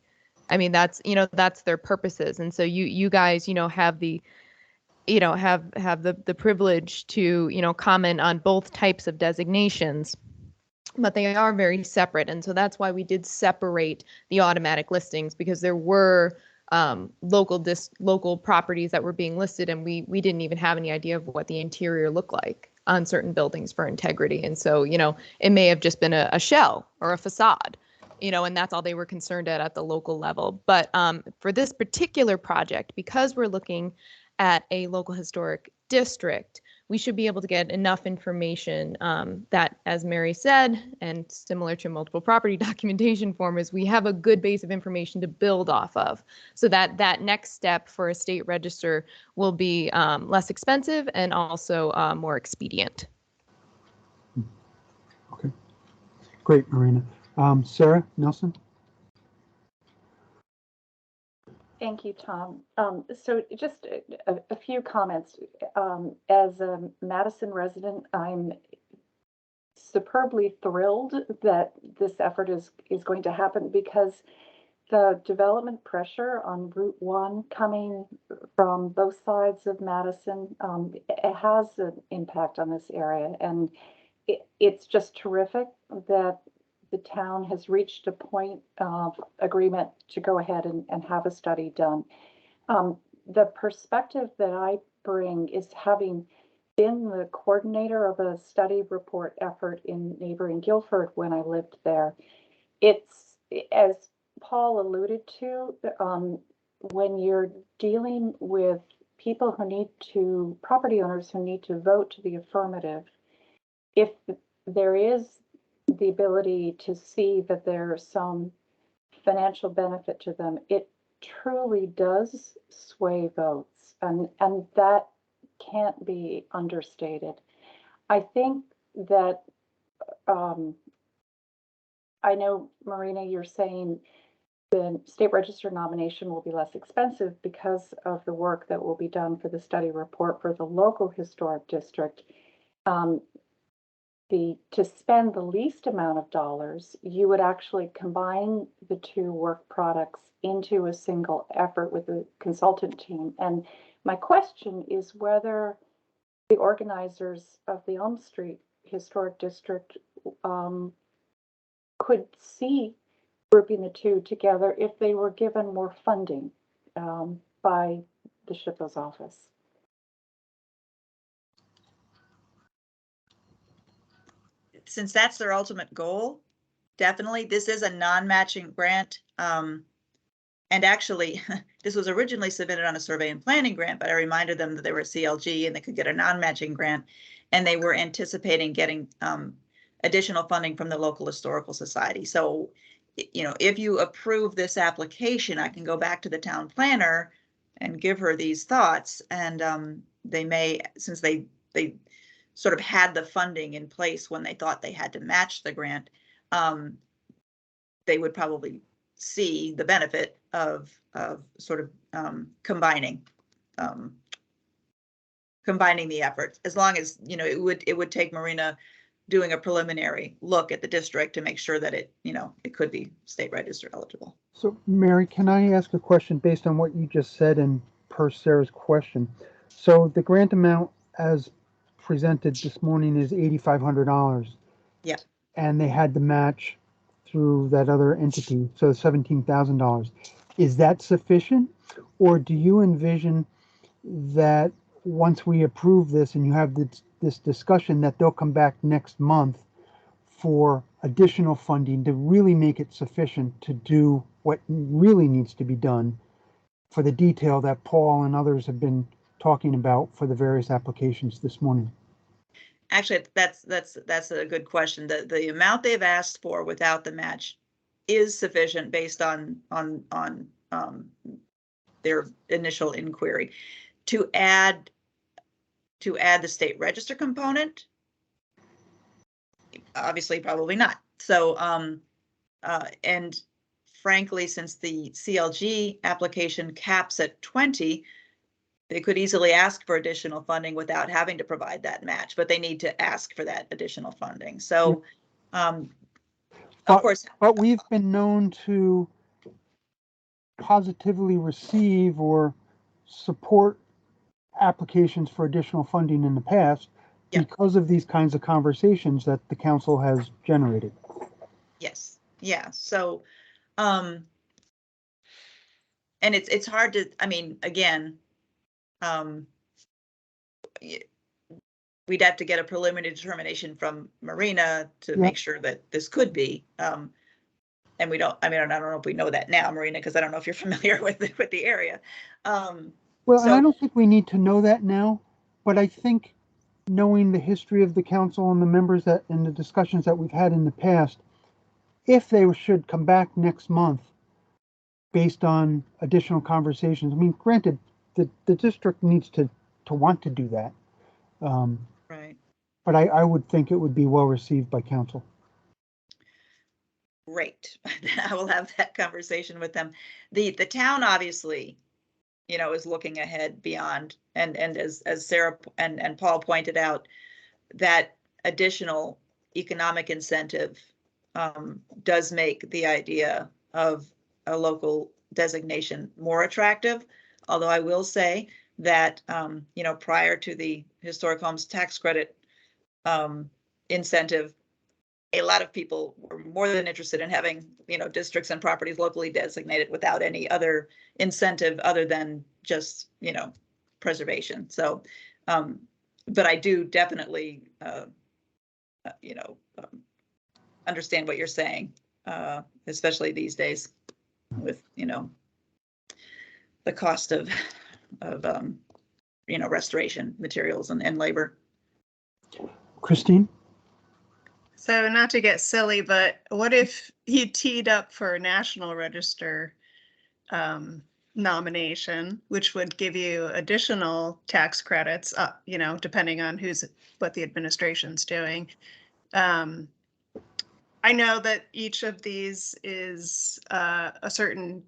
S14: I mean, that's, that's their purposes. And so you guys, have the, have the privilege to, comment on both types of designations, but they are very separate. And so that's why we did separate the automatic listings, because there were local properties that were being listed, and we didn't even have any idea of what the interior looked like on certain buildings for integrity. And so, it may have just been a shell or a facade, and that's all they were concerned at the local level. But for this particular project, because we're looking at a local historic district, we should be able to get enough information that, as Mary said, and similar to multiple property documentation form, is we have a good base of information to build off of, so that that next step for a state register will be less expensive and also more expedient.
S2: Okay, great, Marina. Sarah Nelson?
S4: Thank you, Tom. So just a few comments. As a Madison resident, I'm superbly thrilled that this effort is going to happen, because the development pressure on Route 1 coming from both sides of Madison, it has an impact on this area. And it's just terrific that the town has reached a point of agreement to go ahead and have a study done. The perspective that I bring is having been the coordinator of a study report effort in neighboring Guilford when I lived there. It's, as Paul alluded to, when you're dealing with people who need to, property owners who need to vote to the affirmative, if there is the ability to see that there's some financial benefit to them, it truly does sway votes, and that can't be understated. I think that I know, Marina, you're saying the state register nomination will be less expensive because of the work that will be done for the study report for the local historic district. To spend the least amount of dollars, you would actually combine the two work products into a single effort with the consultant team. And my question is whether the organizers of the Elm Street Historic District could see grouping the two together if they were given more funding by the SHPO's office.
S1: Since that's their ultimate goal, definitely, this is a non-matching grant. And actually, this was originally submitted on a survey and planning grant, but I reminded them that they were a CLG and they could get a non-matching grant, and they were anticipating getting additional funding from the local historical society. So, if you approve this application, I can go back to the town planner and give her these thoughts, and they may, since they sort of had the funding in place when they thought they had to match the grant, they would probably see the benefit of sort of combining the efforts, as long as, it would take Marina doing a preliminary look at the district to make sure that it could be state register eligible.
S2: So Mary, can I ask a question based on what you just said and per Sarah's question? So the grant amount as presented this morning is $8,500.
S1: Yeah.
S2: And they had to match through that other entity, so $17,000. Is that sufficient? Or do you envision that once we approve this and you have this discussion, that they'll come back next month for additional funding to really make it sufficient to do what really needs to be done for the detail that Paul and others have been talking about for the various applications this morning?
S1: Actually, that's a good question. The amount they've asked for without the match is sufficient based on their initial inquiry. To add the state register component, obviously probably not. So and frankly, since the CLG application caps at 20, they could easily ask for additional funding without having to provide that match, but they need to ask for that additional funding. So Of course,
S2: But we've been known to positively receive or support applications for additional funding in the past
S1: Yeah.
S2: because of these kinds of conversations that the council has generated.
S1: yes, yeah, so, and it's hard to, I mean, again, we'd have to get a preliminary determination from Marina to
S2: Yeah.
S1: make sure that this could be. And we don't, I mean, I don't know if we know that now, Marina, because I don't know if you're familiar with the area.
S2: Well, and I
S1: So-
S2: don't think we need to know that now, but I think knowing the history of the council and the members that, and the discussions that we've had in the past, if they should come back next month based on additional conversations, I mean, granted, the district needs to want to do that.
S1: Right,
S2: But I would think it would be well received by council.
S1: great. I will have that conversation with them. The town obviously, you know, is looking ahead beyond, and as Sarah and Paul pointed out, that additional economic incentive does make the idea of a local designation more attractive. Although I will say that, you know, prior to the historic homes tax credit incentive, a lot of people were more than interested in having, you know, districts and properties locally designated without any other incentive other than just, you know, preservation. So, but I do definitely, you know, understand what you're saying, especially these days with, you know, the cost of you know, restoration materials and labor.
S2: Christine?
S5: So not to get silly, but what if you teed up for a National Register nomination, which would give you additional tax credits, you know, depending on what the administration's doing. I know that each of these is a certain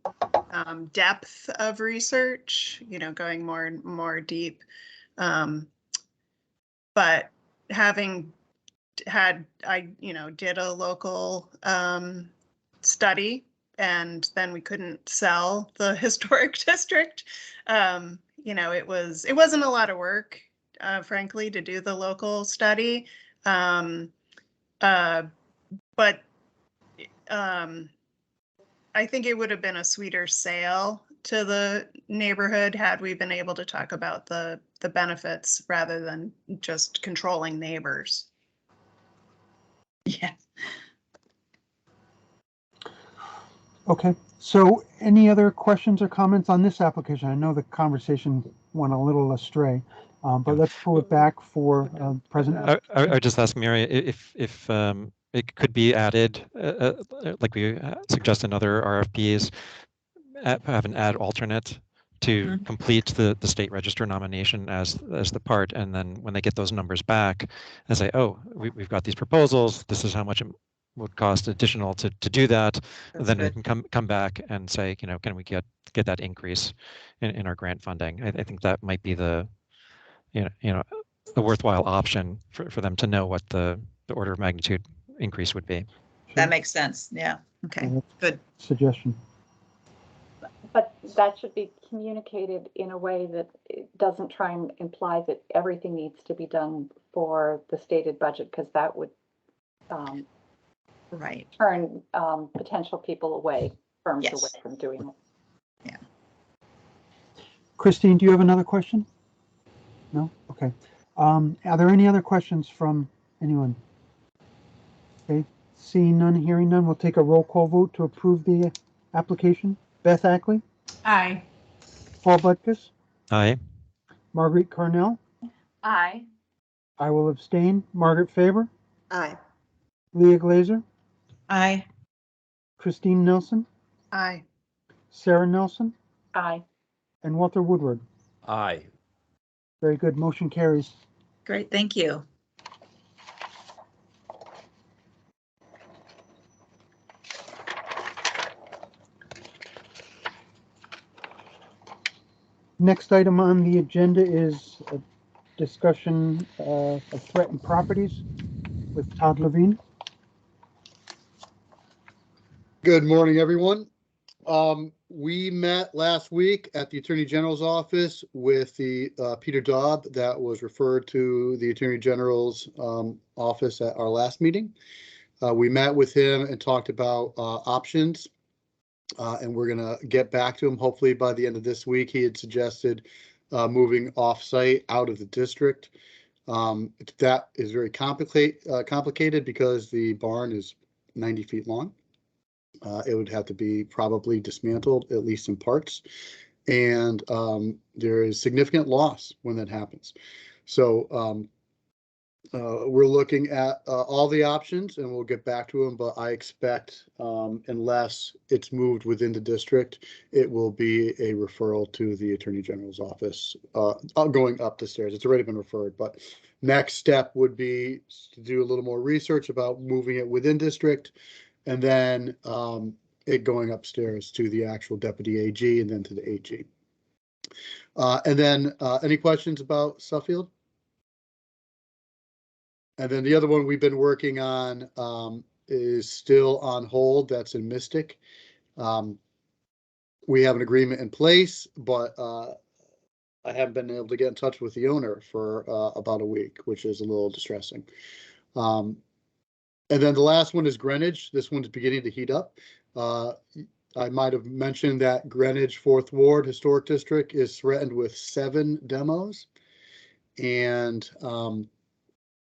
S5: depth of research, you know, going more and more deep. But having I, you know, did a local study, and then we couldn't sell the historic district. You know, it wasn't a lot of work, frankly, to do the local study. But I think it would have been a sweeter sale to the neighborhood had we been able to talk about the benefits rather than just controlling neighbors.
S1: Yeah.
S2: Okay, so any other questions or comments on this application? I know the conversation went a little astray, but let's pull it back for President.
S7: I just asked Mary if it could be added, like we suggest in other RFPs, have an add alternate to complete the state register nomination as the part, and then when they get those numbers back and say, oh, we've got these proposals, this is how much it would cost additional to do that.
S1: That's
S7: then
S1: good.
S7: they can come back and say, you know, can we get that increase in our grant funding? I think that might be the you know a worthwhile option for them to know what the order of magnitude increase would be.
S1: That makes sense. Yeah. Okay, good.
S2: Suggestion.
S4: But that should be communicated in a way that it doesn't try and imply that everything needs to be done for the stated budget, because that would
S1: Right.
S4: turn potential people away, firms
S1: Yes.
S4: away from doing it.
S1: Yeah.
S2: Christine, do you have another question? No? Okay. Are there any other questions from anyone? Okay, seeing none, hearing none, we'll take a roll call vote to approve the application. Beth Ackley?
S15: Aye.
S2: Paul Butkus?
S7: Aye.
S2: Marguerite Carnell?
S10: Aye.
S2: I will abstain. Margaret Faber?
S9: Aye.
S2: Leah Glazer?
S1: Aye.
S2: Christine Nelson?
S5: Aye.
S2: Sarah Nelson?
S4: Aye.
S2: And Walter Woodward?
S13: Aye.
S2: Very good. Motion carries.
S1: Great, thank you.
S2: Next item on the agenda is a discussion of threatened properties with Todd Levine.
S3: Good morning, everyone. We met last week at the Attorney General's office with the Peter Daub that was referred to the Attorney General's office at our last meeting. We met with him and talked about options, and we're going to get back to him hopefully by the end of this week. He had suggested moving off-site out of the district. That is very complicated because the barn is 90 feet long. It would have to be probably dismantled, at least in parts. And there is significant loss when that happens. So we're looking at all the options and we'll get back to them. But I expect unless it's moved within the district, it will be a referral to the Attorney General's office going up the stairs. It's already been referred, but next step would be to do a little more research about moving it within district. And then it going upstairs to the actual deputy AG and then to the AG. And then any questions about Suffield? And then the other one we've been working on is still on hold. That's in Mystic. We have an agreement in place, but I haven't been able to get in touch with the owner for about a week, which is a little distressing. And then the last one is Greenwich. This one's beginning to heat up. I might have mentioned that Greenwich 4th Ward Historic District is threatened with 7 demos. And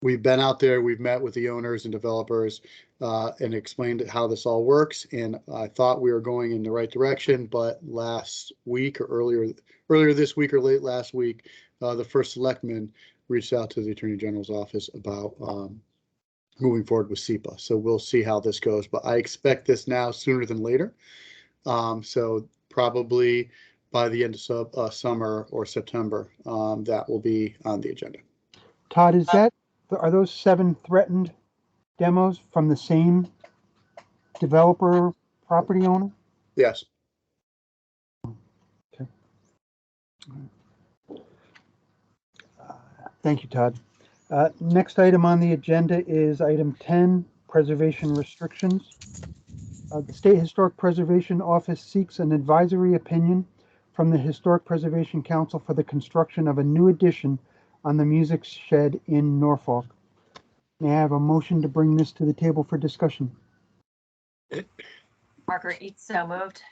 S3: we've been out there, we've met with the owners and developers and explained how this all works. And I thought we were going in the right direction, but last week or earlier this week or late last week, the first selectman reached out to the Attorney General's office about moving forward with SEPA. So we'll see how this goes, but I expect this now sooner than later. So probably by the end of summer or September, that will be on the agenda.
S2: Todd, are those 7 threatened demos from the same developer property owner?
S3: Yes.
S2: Okay. Thank you, Todd. Next item on the agenda is item 10, preservation restrictions. The State Historic Preservation Office seeks an advisory opinion from the Historic Preservation Council for the construction of a new addition on the music shed in Norfolk. May I have a motion to bring this to the table for discussion?
S10: Margaret Eats, so moved.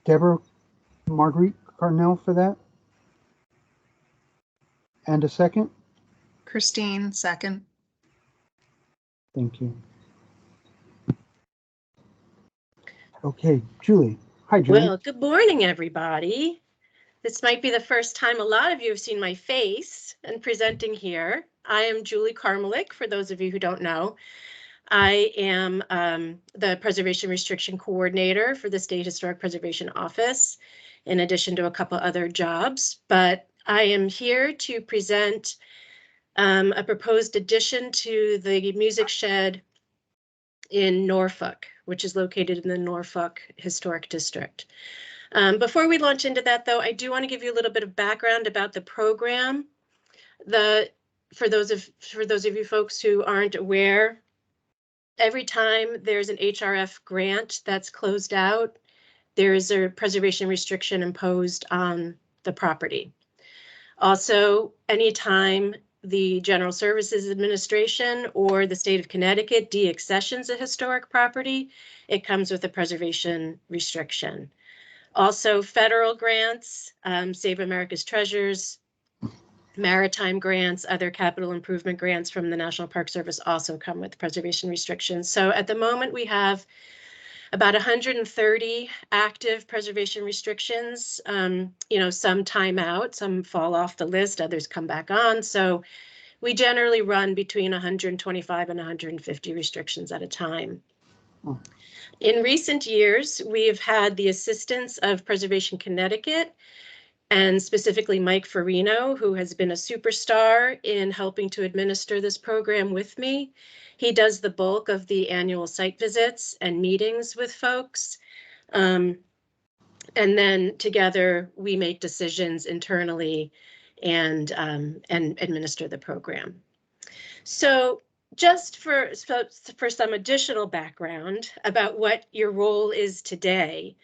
S2: Deborah Marguerite Carnell for that? And a second?
S5: Christine, second.
S2: Thank you. Okay, Julie. Hi, Julie.
S15: Well, good morning, everybody. This might be the first time a lot of you have seen my face and presenting here. I am Julie Carmelik, for those of you who don't know. I am the Preservation Restriction Coordinator for the State Historic Preservation Office, in addition to a couple other jobs. But I am here to present a proposed addition to the music shed in Norfolk, which is located in the Norfolk Historic District. Before we launch into that, though, I do want to give you a little bit of background about the program. For those of you folks who aren't aware, every time there's an HRF grant that's closed out, there is a preservation restriction imposed on the property. Also, anytime the General Services Administration or the state of Connecticut deaccessions a historic property, it comes with a preservation restriction. Also, federal grants, Save America's Treasures, maritime grants, other capital improvement grants from the National Park Service also come with preservation restrictions. So at the moment, we have about 130 active preservation restrictions. Some time out, some fall off the list, others come back on. So we generally run between 125 and 150 restrictions at a time. In recent years, we've had the assistance of Preservation Connecticut, and specifically Mike Farino, who has been a superstar in helping to administer this program with me. He does the bulk of the annual site visits and meetings with folks. And then together we make decisions internally and administer the program. So just for some additional background about what your role is today,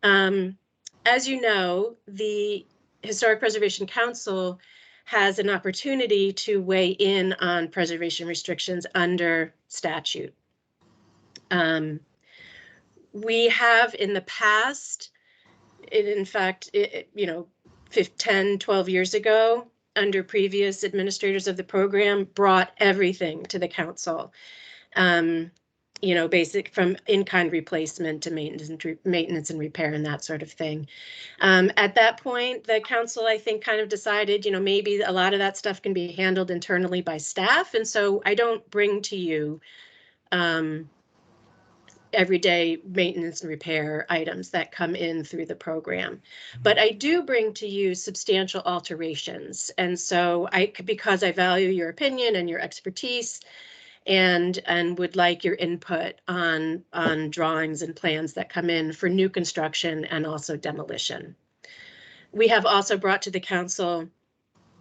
S15: as you know, the Historic Preservation Council has an opportunity to weigh in on preservation restrictions under statute. We have in the past, in fact, 10, 12 years ago, under previous administrators of the program, brought everything to the council. Basic from in-kind replacement to maintenance and repair and that sort of thing. At that point, the council, I think, kind of decided, maybe a lot of that stuff can be handled internally by staff. And so I don't bring to you everyday maintenance and repair items that come in through the program. But I do bring to you substantial alterations. And so because I value your opinion and your expertise, and would like your input on drawings and plans that come in for new construction and also demolition. We have also brought to the council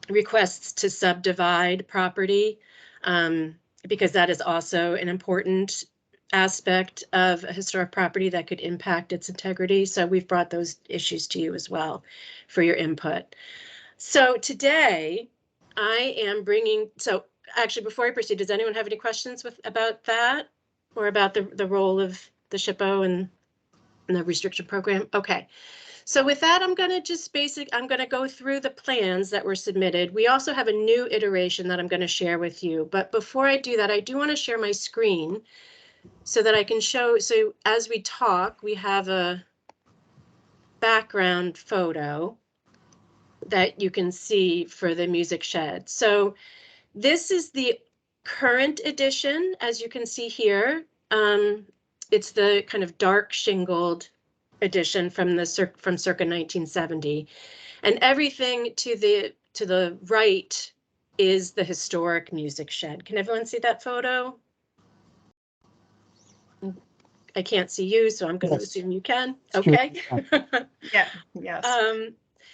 S15: requests to subdivide property, because that is also an important aspect of a historic property that could impact its integrity. So we've brought those issues to you as well for your input. So today I am bringing, actually, before I proceed, does anyone have any questions about that or about the role of the SHPO and the restriction program? Okay. So with that, I'm going to go through the plans that were submitted. We also have a new iteration that I'm going to share with you. But before I do that, I do want to share my screen so that I can show. So as we talk, we have a background photo that you can see for the music shed. So this is the current edition, as you can see here. It's the kind of dark shingled edition from circa 1970, and everything to the right is the historic music shed. Can everyone see that photo? I can't see you, so I'm going to assume you can. Okay.
S5: Yeah. Yes.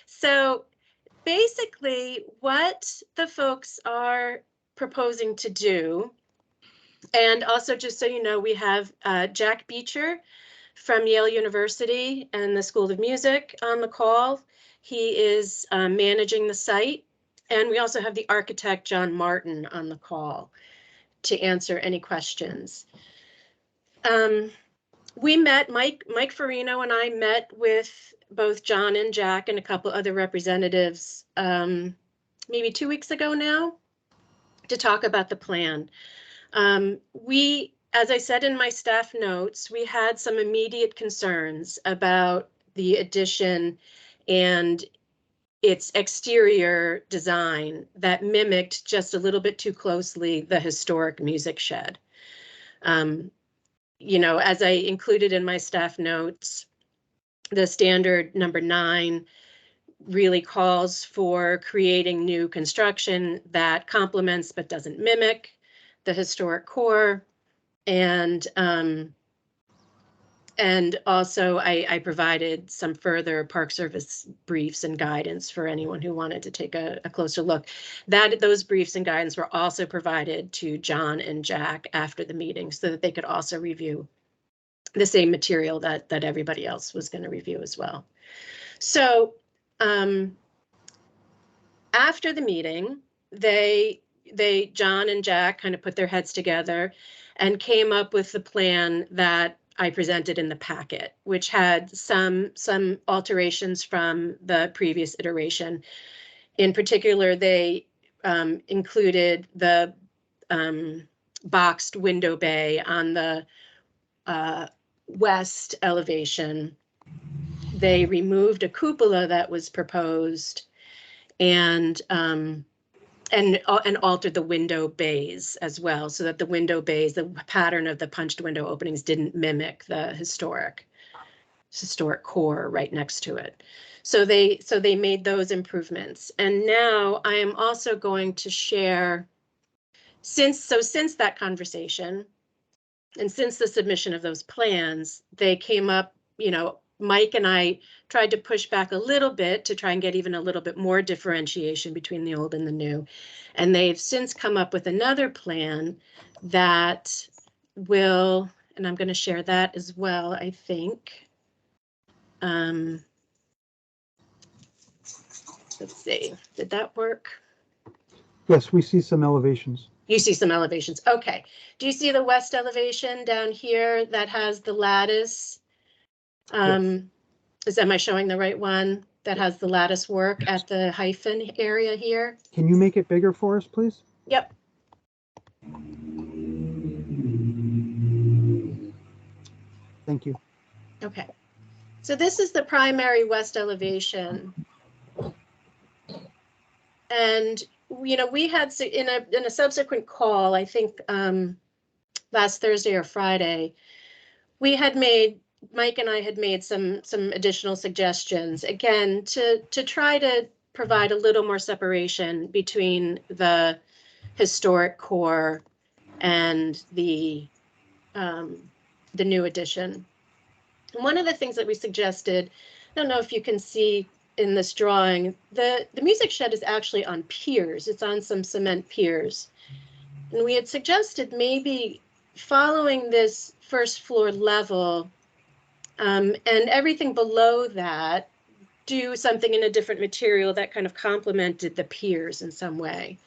S15: So basically, what the folks are proposing to do, and also just so you know, we have Jack Beecher from Yale University and the School of Music on the call. He is managing the site. And we also have the architect, John Martin, on the call to answer any questions. We met, Mike Farino and I met with both John and Jack and a couple other representatives maybe 2 weeks ago now to talk about the plan. As I said in my staff notes, we had some immediate concerns about the addition and its exterior design that mimicked just a little bit too closely the historic music shed. As I included in my staff notes, the standard number 9 really calls for creating new construction that complements but doesn't mimic the historic core. And also I provided some further Park Service briefs and guidance for anyone who wanted to take a closer look. Those briefs and guidance were also provided to John and Jack after the meeting so that they could also review the same material that everybody else was going to review as well. So after the meeting, John and Jack kind of put their heads together and came up with the plan that I presented in the packet, which had some alterations from the previous iteration. In particular, they included the boxed window bay on the west elevation. They removed a cupola that was proposed and altered the window bays as well, so that the window bays, the pattern of the punched window openings didn't mimic the historic core right next to it. So they made those improvements. And now I am also going to share, since that conversation and since the submission of those plans, they came up, Mike and I tried to push back a little bit to try and get even a little bit more differentiation between the old and the new. And they've since come up with another plan that will, and I'm going to share that as well, I think. Let's see, did that work?
S2: Yes, we see some elevations.
S15: You see some elevations. Okay. Do you see the west elevation down here that has the lattice? Am I showing the right one? That has the lattice work at the hyphen area here?
S2: Can you make it bigger for us, please?
S15: Yep.
S2: Thank you.
S15: Okay. So this is the primary west elevation. And, you know, we had in a subsequent call, I think last Thursday or Friday, Mike and I had made some additional suggestions, again, to try to provide a little more separation between the historic core and the new addition. And one of the things that we suggested, I don't know if you can see in this drawing, the music shed is actually on piers. It's on some cement piers. And we had suggested maybe following this first floor level and everything below that, do something in a different material that kind of complemented the piers in some way.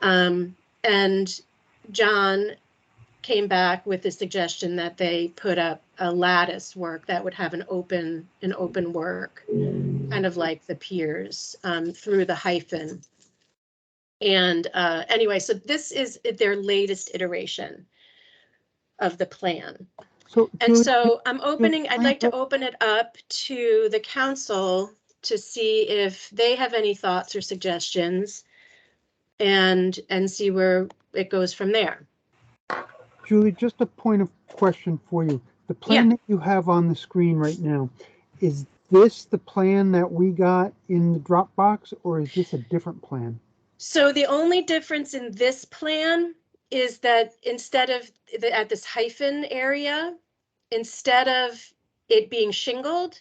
S15: And John came back with the suggestion that they put up a lattice work that would have an open work, kind of like the piers through the hyphen. And anyway, so this is their latest iteration of the plan. So I'd like to open it up to the council to see if they have any thoughts or suggestions and see where it goes from there.
S2: Julie, just a point of question for you. The plan that you have on the screen right now, is this the plan that we got in the Dropbox, or is this a different plan?
S15: So the only difference in this plan is that instead of at this hyphen area, instead of it being shingled,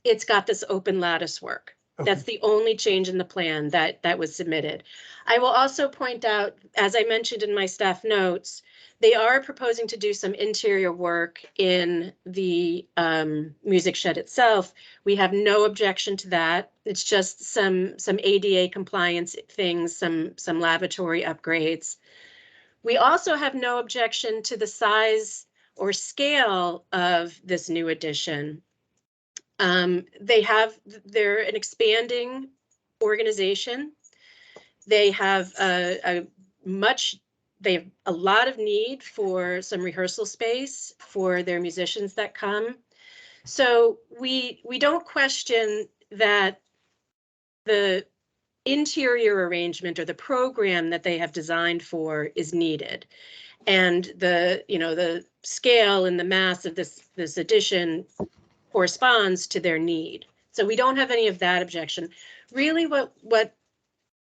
S15: it's got this open lattice work. Okay. That's the only change in the plan that was submitted. I will also point out, as I mentioned in my staff notes, they are proposing to do some interior work in the music shed itself. We have no objection to that. It's just some ADA compliance things, some lavatory upgrades. We also have no objection to the size or scale of this new addition. They're an expanding organization. They have a lot of need for some rehearsal space for their musicians that come. So we don't question that the interior arrangement or the program that they have designed for is needed. And the scale and the mass of this addition corresponds to their need. So we don't have any of that objection. Really what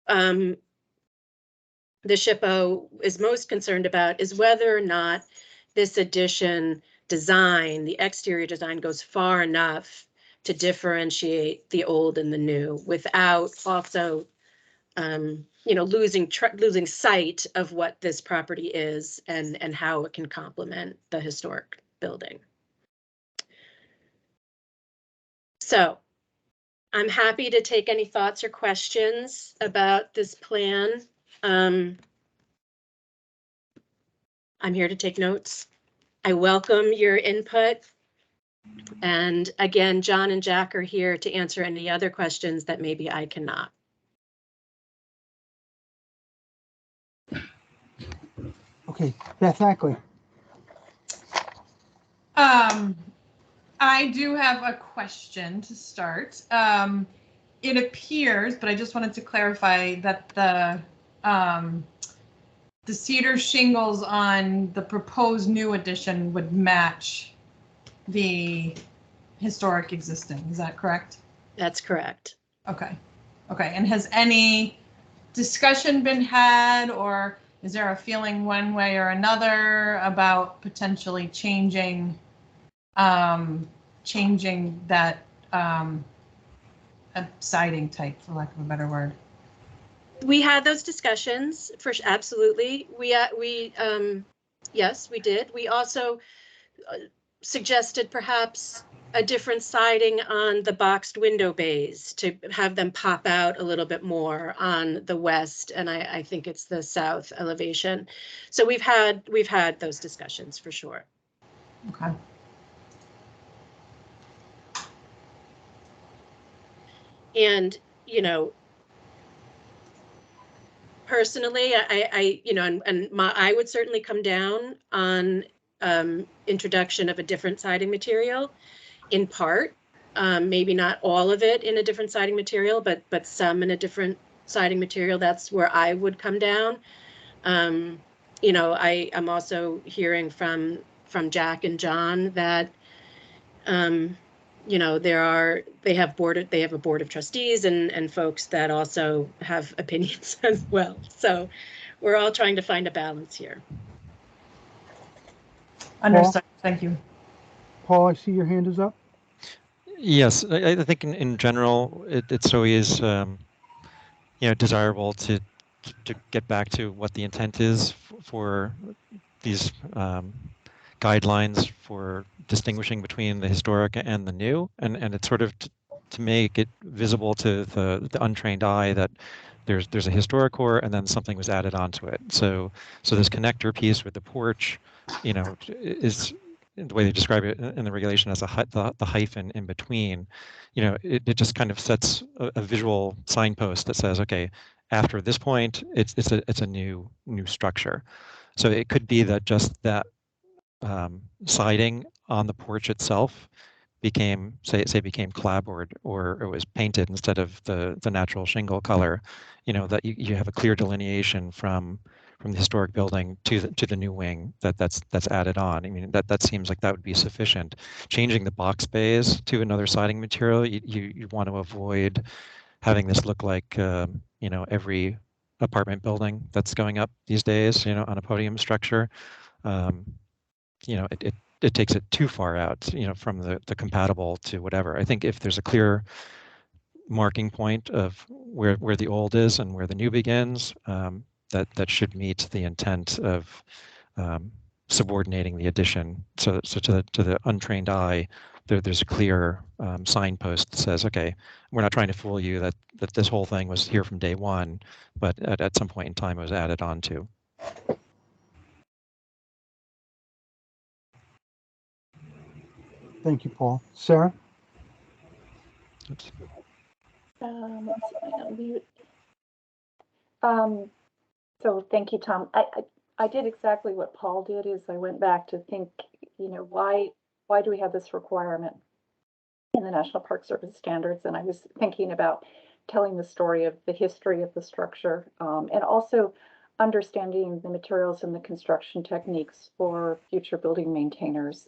S15: the SHPO is most concerned about is whether or not this addition design, the exterior design, goes far enough to differentiate the old and the new without also losing sight of what this property is and how it can complement the historic building. So I'm happy to take any thoughts or questions about this plan. I'm here to take notes. I welcome your input. And again, John and Jack are here to answer any other questions that maybe I cannot.
S2: Okay, Beth Ackley.
S16: I do have a question to start. It appears, but I just wanted to clarify that the cedar shingles on the proposed new addition would match the historic existing. Is that correct?
S15: That's correct.
S16: Okay. Okay. And has any discussion been had, or is there a feeling one way or another about potentially changing that siding type, for lack of a better word?
S15: We had those discussions absolutely. Yes, we did. We also suggested perhaps a different siding on the boxed window bays to have them pop out a little bit more on the west, and I think it's the south elevation. So we've had those discussions for sure.
S16: Okay.
S15: And, you know, personally, I would certainly come down on introduction of a different siding material, in part, maybe not all of it in a different siding material, but some in a different siding material. That's where I would come down. You know, I'm also hearing from Jack and John that you know, they have a board of trustees and folks that also have opinions as well. So we're all trying to find a balance here.
S16: Understood. Thank you.
S2: Paul, I see your hand is up.
S7: Yes, I think in general, it's always you know, desirable to get back to what the intent is for these guidelines for distinguishing between the historic and the new, and it's sort of to make it visible to the untrained eye that there's a historic core and then something was added onto it. So this connector piece with the porch, you know, is the way they describe it in the regulation as the hyphen in between. You know, it just kind of sets a visual signpost that says, okay, after this point, it's a new structure. So it could be that just that siding on the porch itself became became clapboard, or it was painted instead of the natural shingle color. You know, that you have a clear delineation from the historic building to the new wing that's added on. I mean, that seems like that would be sufficient. Changing the box bays to another siding material, you want to avoid having this look like you know, every apartment building that's going up these days, you know, on a podium structure. You know, it takes it too far out, you know, from the compatible to whatever. I think if there's a clear marking point of where the old is and where the new begins, that should meet the intent of subordinating the addition. So to the untrained eye, there's a clear signpost that says, okay, we're not trying to fool you that this whole thing was here from day one, but at some point in time it was added on to.
S2: Thank you, Paul. Sarah?
S7: Oops.
S4: So thank you, Tom. I did exactly what Paul did, is I went back to think, you know, why do we have this requirement in the National Park Service standards? And I was thinking about telling the story of the history of the structure, and also understanding the materials and the construction techniques for future building maintainers.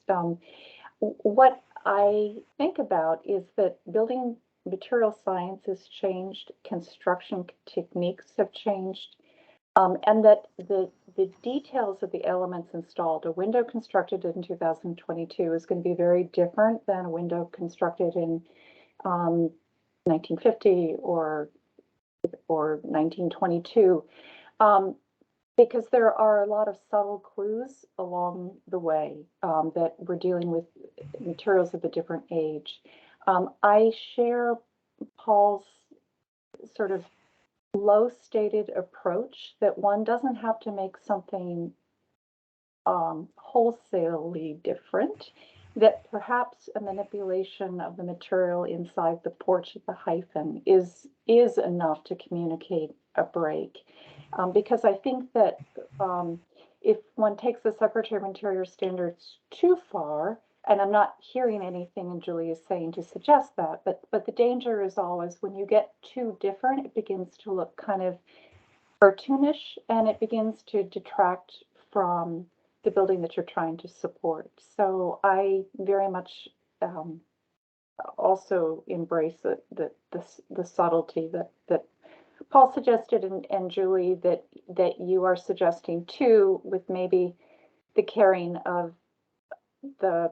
S4: What I think about is that building material science has changed, construction techniques have changed, and that the details of the elements installed, a window constructed in 2022 is going to be very different than a window constructed in 1950 or 1922. Because there are a lot of subtle clues along the way, that we're dealing with materials of a different age. I share Paul's sort of low stated approach that one doesn't have to make something wholesalely different, that perhaps a manipulation of the material inside the porch of the hyphen is enough to communicate a break. Because I think that if one takes the Secretary of Interior standards too far, and I'm not hearing anything in Julie is saying to suggest that, but the danger is always when you get too different, it begins to look kind of cartoonish, and it begins to detract from the building that you're trying to support. So I very much also embrace the subtlety that Paul suggested, and Julie, that you are suggesting too, with maybe the carrying of the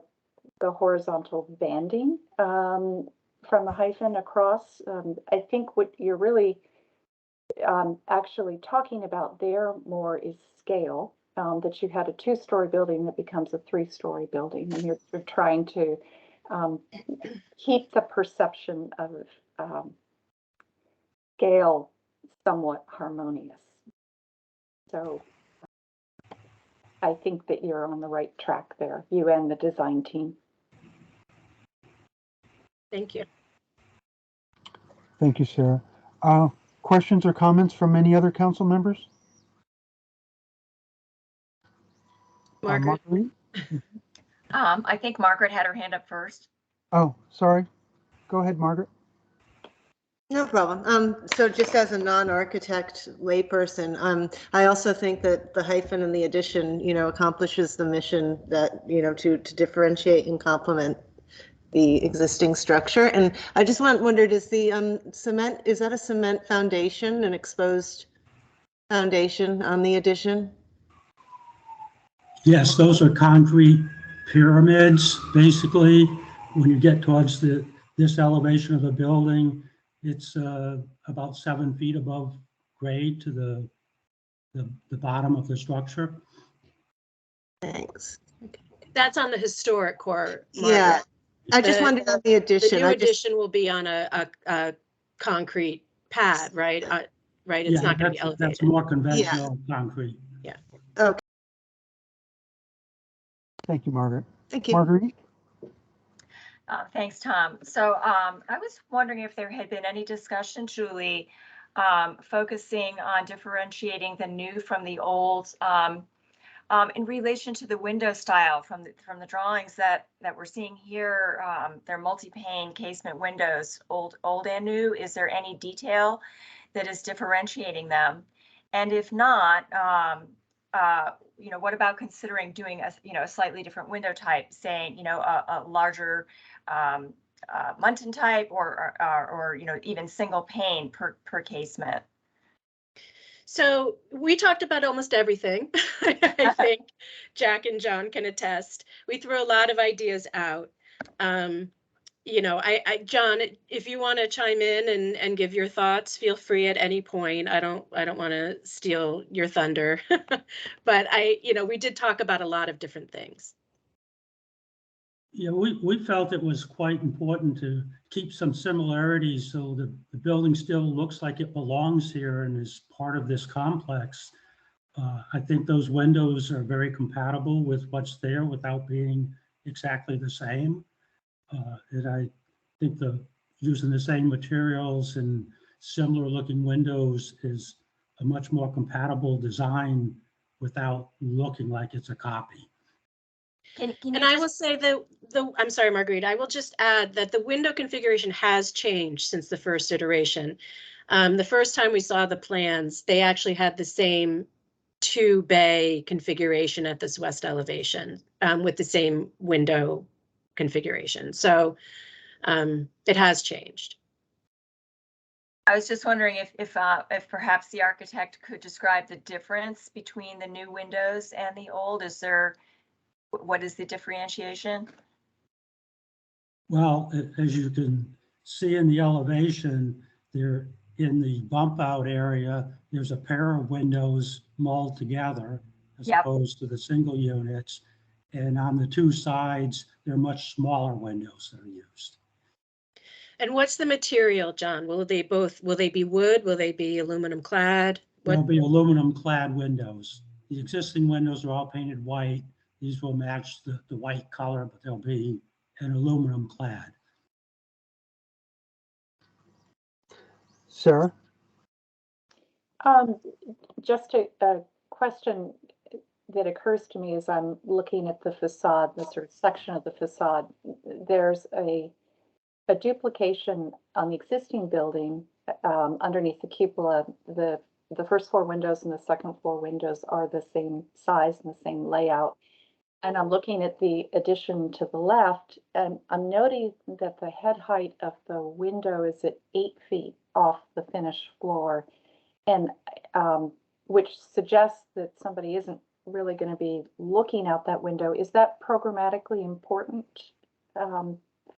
S4: horizontal banding from the hyphen across. I think what you're really actually talking about there more is scale, that you had a 2-story building that becomes a 3-story building, and you're trying to keep the perception of scale somewhat harmonious. So I think that you're on the right track there, you and the design team.
S15: Thank you.
S2: Thank you, Sarah. Questions or comments from any other council members?
S15: Margaret.
S2: Marguerite?
S10: I think Margaret had her hand up first.
S2: Oh, sorry. Go ahead, Margaret.
S9: No problem. So just as a non-architect layperson, I also think that the hyphen and the addition, accomplishes the mission that, to differentiate and complement the existing structure. And I just wondered, is the cement, is that a cement foundation, an exposed foundation on the addition?
S17: Yes, those are concrete pyramids. Basically, when you get towards this elevation of the building, it's about 7 feet above grade to the bottom of the structure.
S9: Thanks.
S15: That's on the historic core, Margaret.
S9: Yeah, I just wondered on the addition.
S15: The new addition will be on a concrete pad, right? Right, it's not going to be elevated.
S17: That's more conventional concrete.
S15: Yeah.
S9: Okay.
S2: Thank you, Margaret.
S9: Thank you.
S2: Marguerite?
S10: Thanks, Tom. So I was wondering if there had been any discussion, Julie, focusing on differentiating the new from the old in relation to the window style from the drawings that we're seeing here. They're multi-pane casement windows, old and new. Is there any detail that is differentiating them? And if not, what about considering doing a slightly different window type, saying, a larger Muntin type or even single pane per casement?
S15: So we talked about almost everything. I think Jack and John can attest. We threw a lot of ideas out. John, if you want to chime in and give your thoughts, feel free at any point. I don't want to steal your thunder, but we did talk about a lot of different things.
S17: Yeah, we felt it was quite important to keep some similarities so the building still looks like it belongs here and is part of this complex. I think those windows are very compatible with what's there without being exactly the same. And I think using the same materials and similar looking windows is a much more compatible design without looking like it's a copy.
S15: And I will say I'm sorry, Marguerite, I will just add that the window configuration has changed since the first iteration. The first time we saw the plans, they actually had the same 2-bay configuration at this west elevation with the same window configuration. So it has changed.
S10: I was just wondering if perhaps the architect could describe the difference between the new windows and the old. What is the differentiation?
S17: Well, as you can see in the elevation, there in the bump out area, there's a pair of windows mulled together as opposed to the single units. And on the two sides, they're much smaller windows that are used.
S15: And what's the material, John? Will they be wood? Will they be aluminum clad?
S17: There'll be aluminum clad windows. The existing windows are all painted white. These will match the white color, but they'll be an aluminum clad.
S2: Sarah?
S4: Just a question that occurs to me as I'm looking at the facade, the sort of section of the facade. There's a duplication on the existing building underneath the cupola. The first floor windows and the second floor windows are the same size and the same layout. And I'm looking at the addition to the left, and I'm noting that the head height of the window is at 8 feet off the finished floor, and which suggests that somebody isn't really going to be looking out that window. Is that programmatically important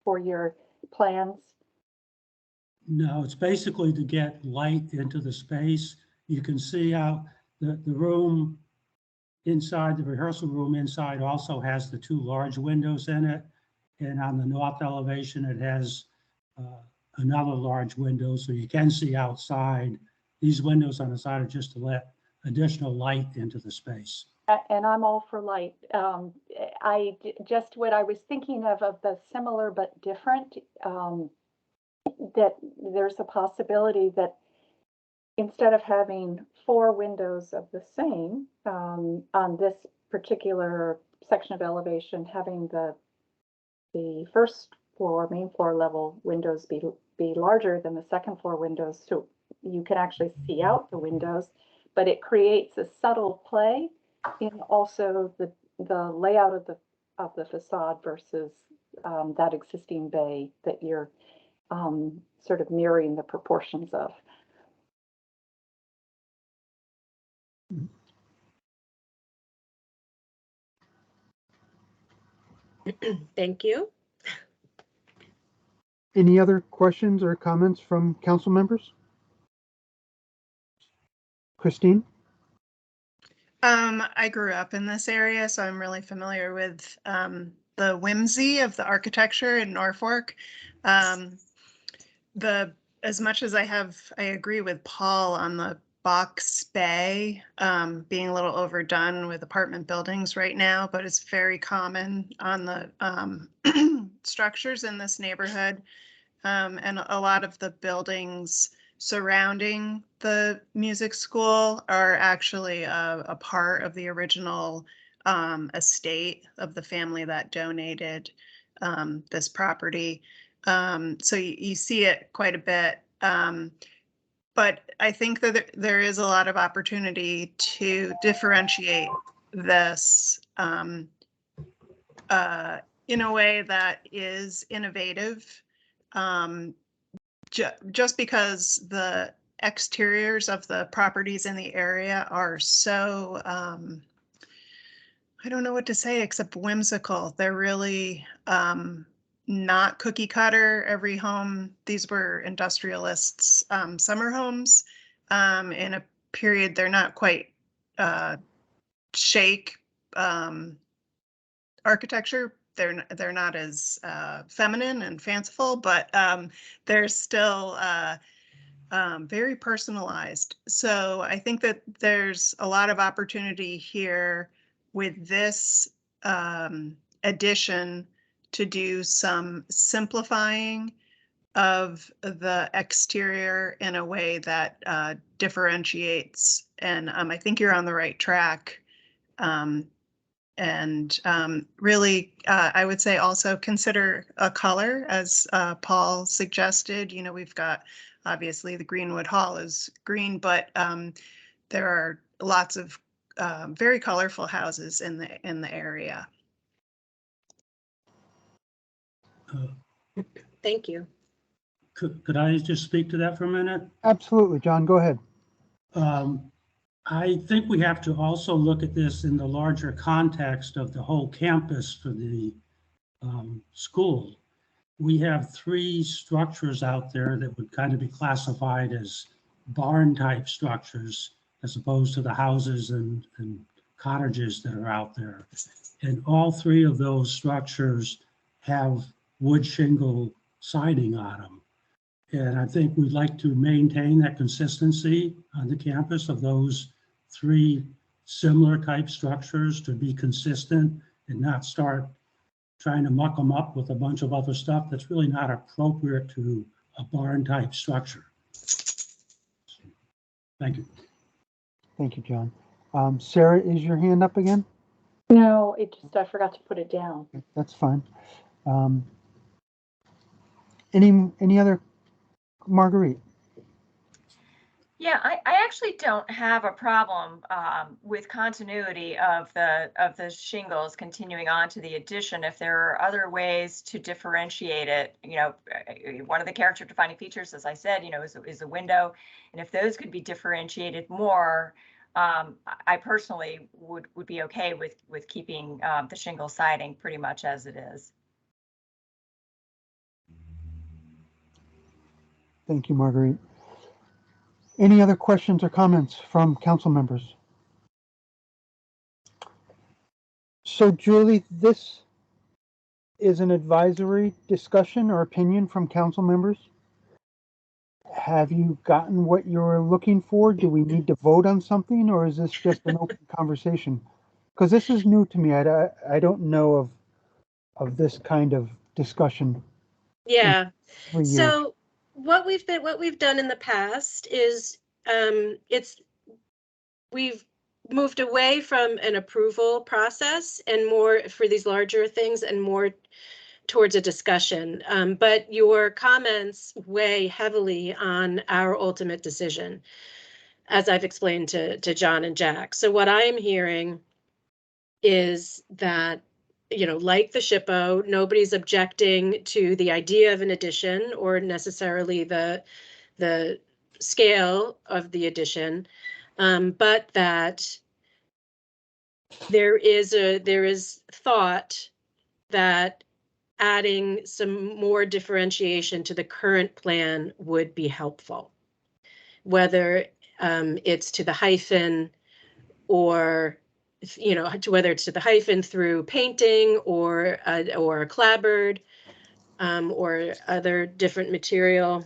S4: for your plans?
S17: No, it's basically to get light into the space. You can see out the room inside, the rehearsal room inside also has the two large windows in it. And on the north elevation, it has another large window, so you can see outside. These windows on the side are just to let additional light into the space.
S4: And I'm all for light. Just what I was thinking of the similar but different, that there's a possibility that instead of having 4 windows of the same on this particular section of elevation, having the first floor, main floor level windows be larger than the second floor windows, so you can actually see out the windows, but it creates a subtle play in also the layout of the facade versus that existing bay that you're sort of mirroring the proportions of.
S15: Thank you.
S2: Any other questions or comments from council members? Christine?
S5: I grew up in this area, so I'm really familiar with the whimsy of the architecture in Norfolk. As much as I agree with Paul on the box bay being a little overdone with apartment buildings right now, but it's very common on the structures in this neighborhood. And a lot of the buildings surrounding the music school are actually a part of the original estate of the family that donated this property. So you see it quite a bit. But I think that there is a lot of opportunity to differentiate this in a way that is innovative. Just because the exteriors of the properties in the area are so, I don't know what to say except whimsical. They're really not cookie cutter. Every home, these were industrialists' summer homes in a period they're not quite shake architecture. They're not as feminine and fanciful, but they're still very personalized. So I think that there's a lot of opportunity here with this addition to do some simplifying of the exterior in a way that differentiates. And I think you're on the right track. Really, I would say also consider a color, as Paul suggested. You know, we've got obviously the Greenwood Hall is green, but there are lots of very colorful houses in the area.
S15: Thank you.
S17: Could I just speak to that for a minute?
S2: Absolutely, John, go ahead.
S17: I think we have to also look at this in the larger context of the whole campus for the school. We have 3 structures out there that would kind of be classified as barn type structures as opposed to the houses and cottages that are out there. And all 3 of those structures have wood shingle siding on them. And I think we'd like to maintain that consistency on the campus of those 3 similar type structures to be consistent and not start trying to muck them up with a bunch of other stuff that's really not appropriate to a barn type structure. Thank you.
S2: Thank you, John. Sarah, is your hand up again?
S4: No, I forgot to put it down.
S2: That's fine. Any other, Marguerite?
S10: Yeah, I actually don't have a problem with continuity of the shingles continuing on to the addition if there are other ways to differentiate it. You know, one of the character defining features, as I said, you know, is a window, and if those could be differentiated more, I personally would be okay with keeping the shingle siding pretty much as it is.
S2: Thank you, Marguerite. Any other questions or comments from council members? So Julie, this is an advisory discussion or opinion from council members. Have you gotten what you're looking for? Do we need to vote on something, or is this just an open conversation? Because this is new to me. I don't know of this kind of discussion.
S15: Yeah.
S2: 3 years.
S15: So what we've done in the past is we've moved away from an approval process and more for these larger things and more towards a discussion. But your comments weigh heavily on our ultimate decision, as I've explained to John and Jack. So what I am hearing is that, you know, like the SHPO, nobody's objecting to the idea of an addition or necessarily the scale of the addition, but that there is thought that adding some more differentiation to the current plan would be helpful, whether it's to the hyphen or, you know, whether it's to the hyphen through painting or a clapboard or other different material,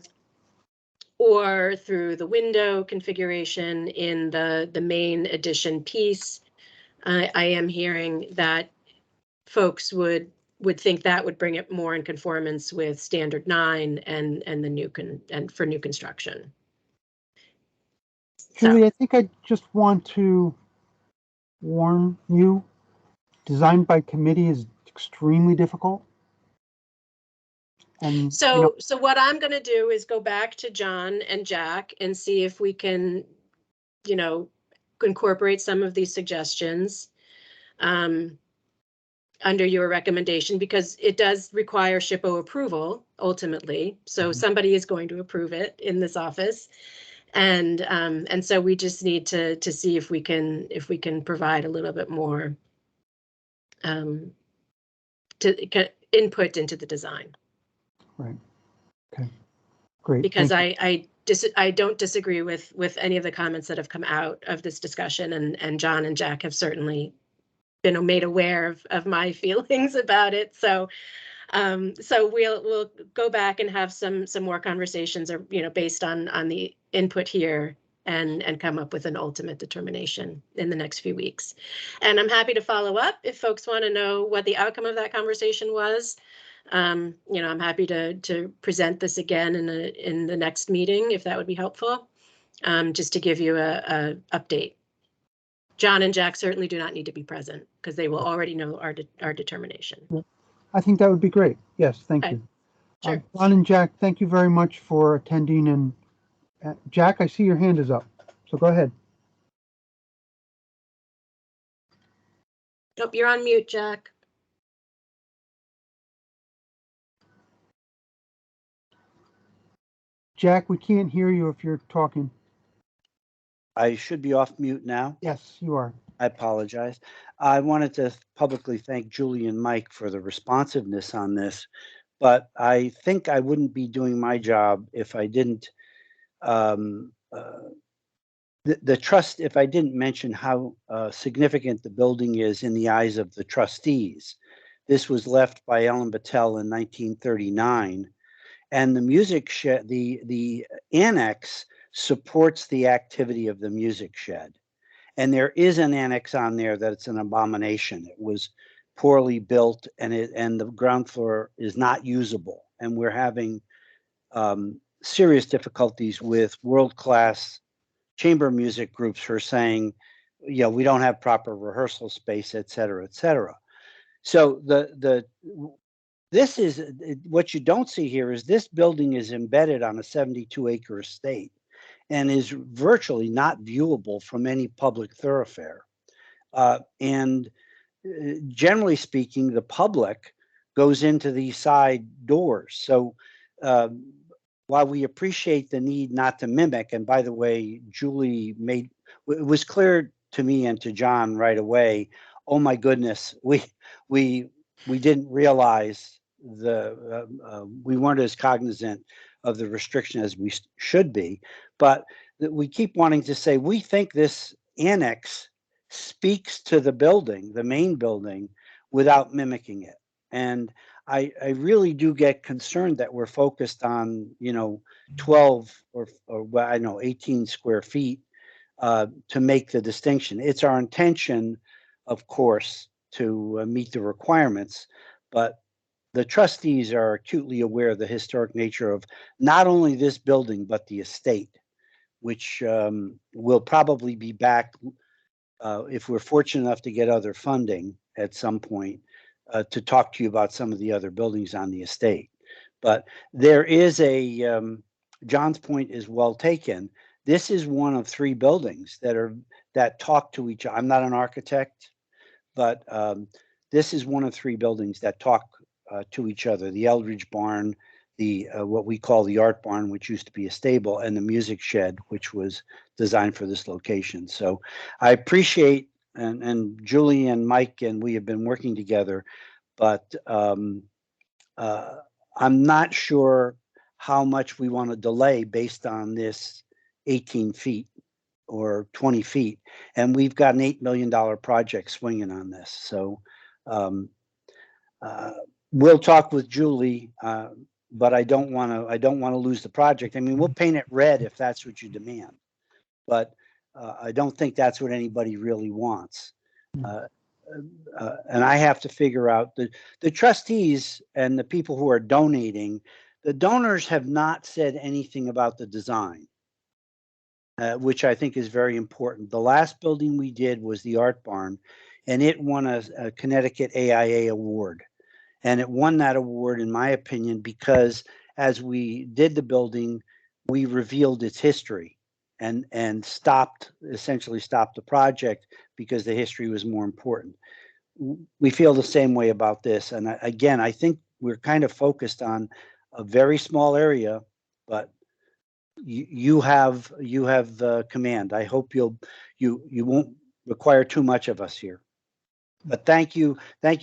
S15: or through the window configuration in the main addition piece. I am hearing that folks would think that would bring it more in conformance with standard 9 and the new for new construction.
S2: Julie, I think I just want to warn you, design by committee is extremely difficult. And
S15: so what I'm going to do is go back to John and Jack and see if we can, you know, incorporate some of these suggestions under your recommendation, because it does require SHPO approval ultimately. So somebody is going to approve it in this office. And so we just need to see if we can provide a little bit more input into the design.
S2: Right. Okay. Great.
S15: Because I don't disagree with any of the comments that have come out of this discussion, and John and Jack have certainly been made aware of my feelings about it. So we'll go back and have some more conversations, or, you know, based on the input here, and come up with an ultimate determination in the next few weeks. And I'm happy to follow up if folks want to know what the outcome of that conversation was. You know, I'm happy to present this again in the next meeting, if that would be helpful, just to give you a update. John and Jack certainly do not need to be present because they will already know our determination.
S2: I think that would be great. Yes, thank
S15: Okay.
S2: you.
S15: Sure.
S2: John and Jack, thank you very much for attending. And Jack, I see your hand is up, so go ahead.
S15: Nope, you're on mute, Jack.
S2: Jack, we can't hear you if you're talking.
S18: I should be off mute now.
S2: Yes, you are.
S18: I apologize. I wanted to publicly thank Julie and Mike for the responsiveness on this, but I think I wouldn't be doing my job if I didn't if I didn't mention how significant the building is in the eyes of the trustees. This was left by Ellen Battelle in 1939, and the music shed, the annex supports the activity of the music shed. And there is an annex on there that's an abomination. It was poorly built, and the ground floor is not usable. And we're having serious difficulties with world-class chamber music groups who are saying, you know, we don't have proper rehearsal space, et cetera, et cetera. So this is what you don't see here is this building is embedded on a 72-acre estate and is virtually not viewable from any public thoroughfare. And generally speaking, the public goes into these side doors. So while we appreciate the need not to mimic, and by the way, Julie it was clear to me and to John right away, oh my goodness, we didn't realize we weren't as cognizant of the restriction as we should be, but that we keep wanting to say, we think this annex speaks to the building, the main building, without mimicking it. And I really do get concerned that we're focused on, 12 or well, I know 18 square feet to make the distinction. It's our intention, of course, to meet the requirements, but the trustees are acutely aware of the historic nature of not only this building, but the estate, which will probably be back if we're fortunate enough to get other funding at some point to talk to you about some of the other buildings on the estate. But there is John's point is well taken. This is one of 3 buildings that talk to each other. I'm not an architect, but this is one of 3 buildings that talk to each other. The Eldridge Barn, the what we call the Art Barn, which used to be a stable, and the Music Shed, which was designed for this location. So I appreciate, and Julie and Mike and we have been working together, but I'm not sure how much we want to delay based on this 18 feet or 20 feet. And we've got an $8 million project swinging on this. So we'll talk with Julie, but I don't want to lose the project. I mean, we'll paint it red if that's what you demand, but I don't think that's what anybody really wants. And I have to figure out the trustees and the people who are donating. The donors have not said anything about the design, which I think is very important. The last building we did was the Art Barn, and it won a Connecticut AIA award. And it won that award, in my opinion, because as we did the building, we revealed its history and essentially stopped the project because the history was more important. We feel the same way about this. And again, I think we're kind of focused on a very small area, but you have command. I hope you won't require too much of us here. But thank you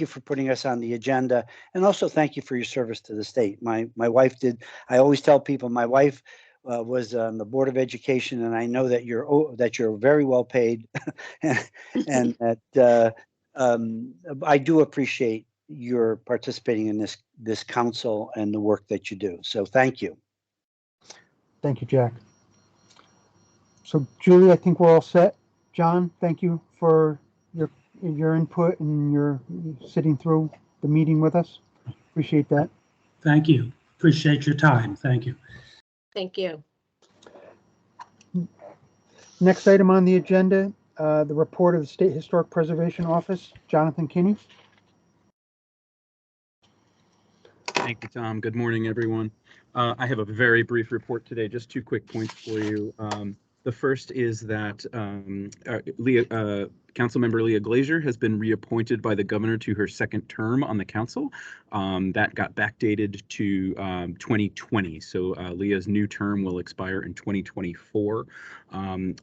S18: for putting us on the agenda, and also thank you for your service to the state. My wife did. I always tell people my wife was on the Board of Education, and I know that you're very well paid, and that I do appreciate your participating in this council and the work that you do. So thank you.
S2: Thank you, Jack. So Julie, I think we're all set. John, thank you for your input and your sitting through the meeting with us. Appreciate that.
S17: Thank you. Appreciate your time. Thank you.
S15: Thank you.
S2: Next item on the agenda, the report of the State Historic Preservation Office. Jonathan Kinney.
S19: Thank you, Tom. Good morning, everyone. I have a very brief report today, just 2 quick points for you. The first is that Councilmember Leah Glazer has been reappointed by the governor to her 2nd term on the council. That got backdated to 2020. So Leah's new term will expire in 2024.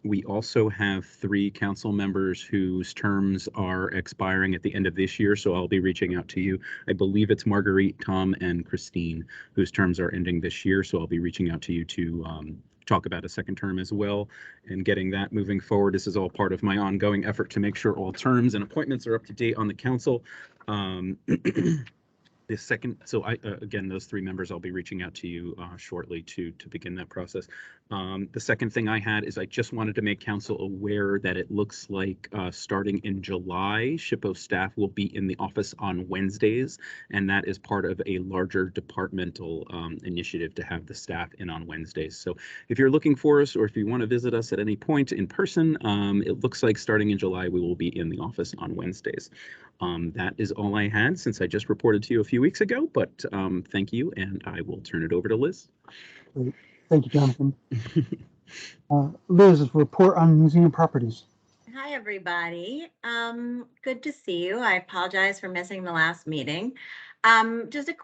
S19: We also have 3 council members whose terms are expiring at the end of this year. So I'll be reaching out to you. I believe it's Marguerite, Tom, and Christine whose terms are ending this year. So I'll be reaching out to you to talk about a 2nd term as well and getting that moving forward. This is all part of my ongoing effort to make sure all terms and appointments are up to date on the council. Again, those 3 members, I'll be reaching out to you shortly to begin that process. The second thing I had is I just wanted to make council aware that it looks like starting in July, SHPO staff will be in the office on Wednesdays, and that is part of a larger departmental initiative to have the staff in on Wednesdays. So if you're looking for us or if you want to visit us at any point in person, it looks like starting in July, we will be in the office on Wednesdays. That is all I had since I just reported to you a few weeks ago, but thank you, and I will turn it over to Liz.
S2: Great. Thank you, Jonathan. Liz, report on museum properties.
S20: Hi, everybody. Good to see you. I apologize for missing the last meeting. Just a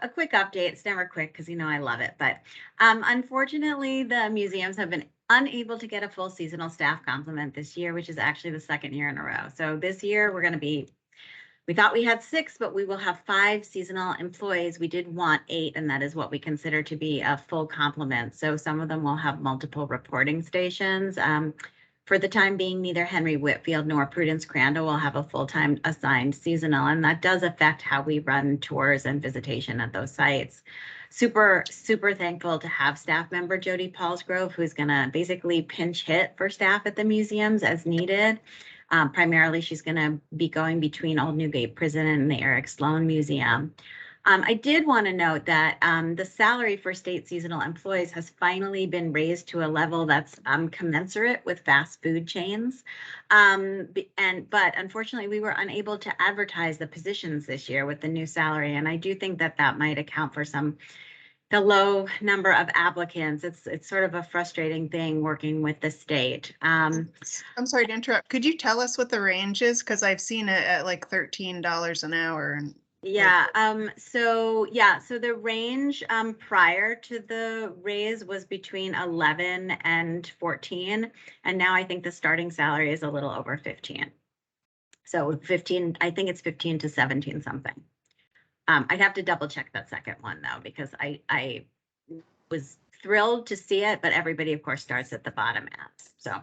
S20: quick update. It's never quick because I love it, but unfortunately, the museums have been unable to get a full seasonal staff complement this year, which is actually the 2nd year in a row. So this year we're going to be We thought we had 6, but we will have 5 seasonal employees. We did want 8, and that is what we consider to be a full complement. So some of them will have multiple reporting stations. For the time being, neither Henry Whitfield nor Prudence Crandall will have a full-time assigned seasonal, and that does affect how we run tours and visitation at those sites. Super, super thankful to have staff member Jody Paulsgrove, who's gonna basically pinch hit for staff at the museums as needed. Primarily, she's gonna be going between Old Newgate Prison and the Eric Sloan Museum. I did want to note that the salary for state seasonal employees has finally been raised to a level that's commensurate with fast food chains. But unfortunately, we were unable to advertise the positions this year with the new salary. And I do think that that might account for the low number of applicants. It's sort of a frustrating thing working with the state.
S5: I'm sorry to interrupt. Could you tell us what the range is? Because I've seen it at like $13 an hour. And
S20: Yeah, so the range prior to the raise was between 11 and 14, and now I think the starting salary is a little over 15. So 15, I think it's 15 to 17 something. I'd have to double check that second one though, because I was thrilled to see it, but everybody of course starts at the bottom end. So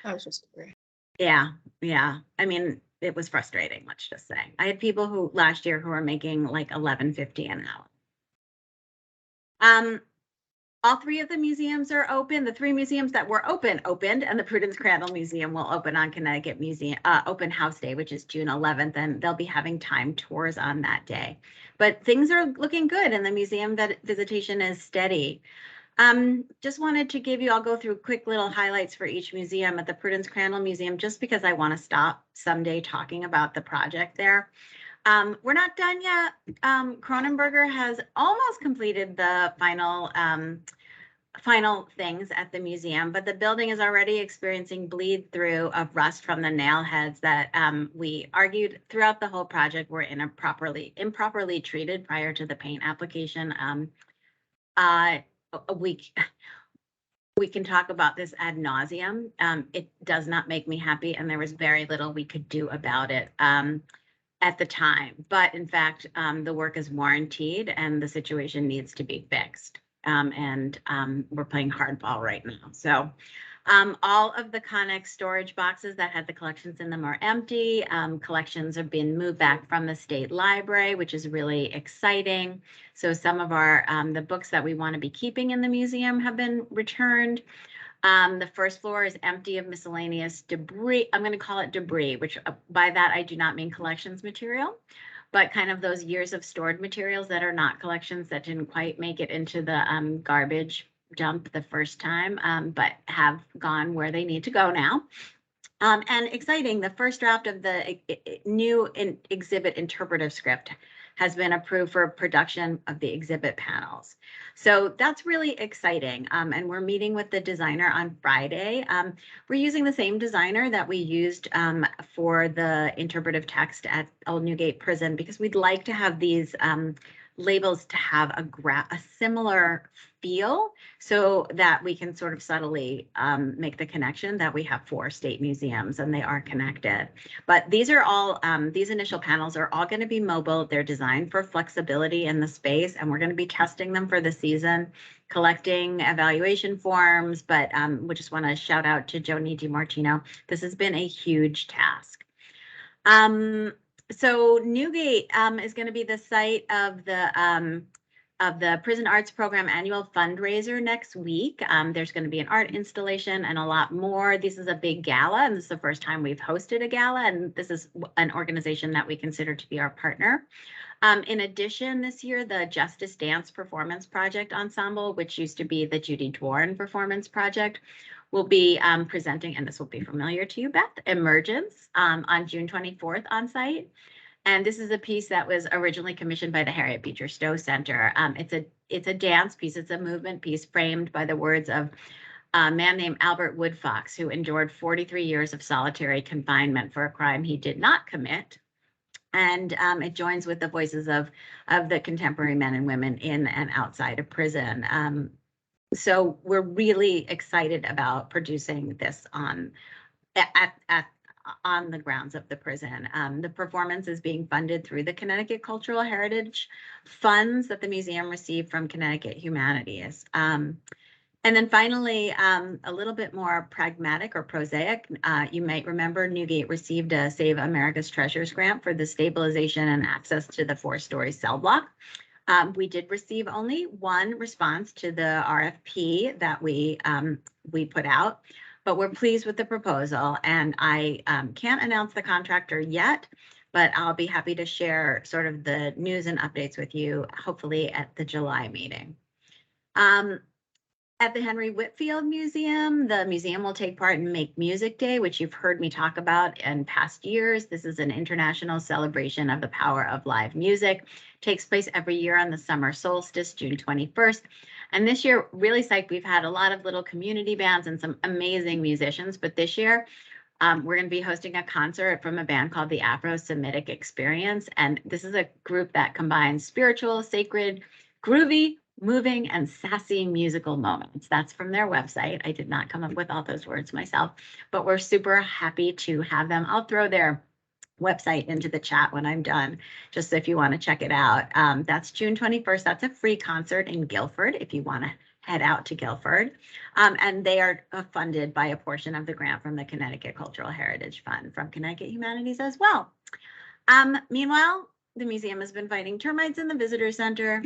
S5: I was just curious.
S20: yeah. I mean, it was frustrating, let's just say. I had people who last year who were making like $11.50 an hour. All 3 of the museums are open. The 3 museums that were opened, and the Prudence Crandall Museum will open on Connecticut Museum Open House Day, which is June 11th, and they'll be having time tours on that day. But things are looking good, and the museum visitation is steady. Just wanted to give you, I'll go through quick little highlights for each museum. At the Prudence Crandall Museum, just because I want to stop someday talking about the project there. We're not done yet. Kronenberger has almost completed the final things at the museum, but the building is already experiencing bleed through of rust from the nail heads that we argued throughout the whole project were improperly treated prior to the paint application. We can talk about this ad nauseum. It does not make me happy, and there was very little we could do about it at the time. But in fact, the work is warranted and the situation needs to be fixed. We're playing hardball right now. So all of the Connex storage boxes that had the collections in them are empty. Collections have been moved back from the state library, which is really exciting. So some of our the books that we want to be keeping in the museum have been returned. The first floor is empty of miscellaneous debris. I'm going to call it debris, which by that I do not mean collections material, but kind of those years of stored materials that are not collections that didn't quite make it into the garbage dump the first time, but have gone where they need to go now. And exciting, the first draft of the new exhibit interpretive script has been approved for production of the exhibit panels. So that's really exciting. And we're meeting with the designer on Friday. We're using the same designer that we used for the interpretive text at Old Newgate Prison, because we'd like to have these labels to have a similar feel, so that we can sort of subtly make the connection that we have 4 state museums and they are connected. But these are all, these initial panels are all going to be mobile. They're designed for flexibility in the space, and we're going to be testing them for the season, collecting evaluation forms. But we just want to shout out to Joni DiMartino. This has been a huge task. So Newgate is going to be the site of the Prison Arts Program annual fundraiser next week. There's going to be an art installation and a lot more. This is a big gala, and this is the first time we've hosted a gala, and this is an organization that we consider to be our partner. In addition, this year, the Justice Dance Performance Project Ensemble, which used to be the Judy Dworin Performance Project, will be presenting, and this will be familiar to you, Beth, Emergence on June 24th on site. And this is a piece that was originally commissioned by the Harriet Beecher Stowe Center. It's a dance piece. It's a movement piece framed by the words of a man named Albert Woodfox, who endured 43 years of solitary confinement for a crime he did not commit. And it joins with the voices of the contemporary men and women in and outside of prison. So we're really excited about producing this on on the grounds of the prison. The performance is being funded through the Connecticut Cultural Heritage funds that the museum received from Connecticut Humanities. And then finally, a little bit more pragmatic or prosaic. You might remember Newgate received a Save America's Treasures grant for the stabilization and access to the 4-story cell block. We did receive only one response to the RFP that we put out, but we're pleased with the proposal. And I can't announce the contractor yet, but I'll be happy to share sort of the news and updates with you, hopefully at the July meeting. At the Henry Whitfield Museum, the museum will take part in Make Music Day, which you've heard me talk about in past years. This is an international celebration of the power of live music. It takes place every year on the summer solstice, June 21st. And this year, really psyched, we've had a lot of little community bands and some amazing musicians, but this year, we're going to be hosting a concert from a band called the Afro-Semitic Experience. And this is a group that combines spiritual, sacred, groovy, moving, and sassy musical moments. That's from their website. I did not come up with all those words myself, but we're super happy to have them. I'll throw their website into the chat when I'm done, just if you want to check it out. That's June 21st. That's a free concert in Guilford if you want to head out to Guilford. And they are funded by a portion of the grant from the Connecticut Cultural Heritage Fund from Connecticut Humanities as well. Meanwhile, the museum has been fighting termites in the visitor center.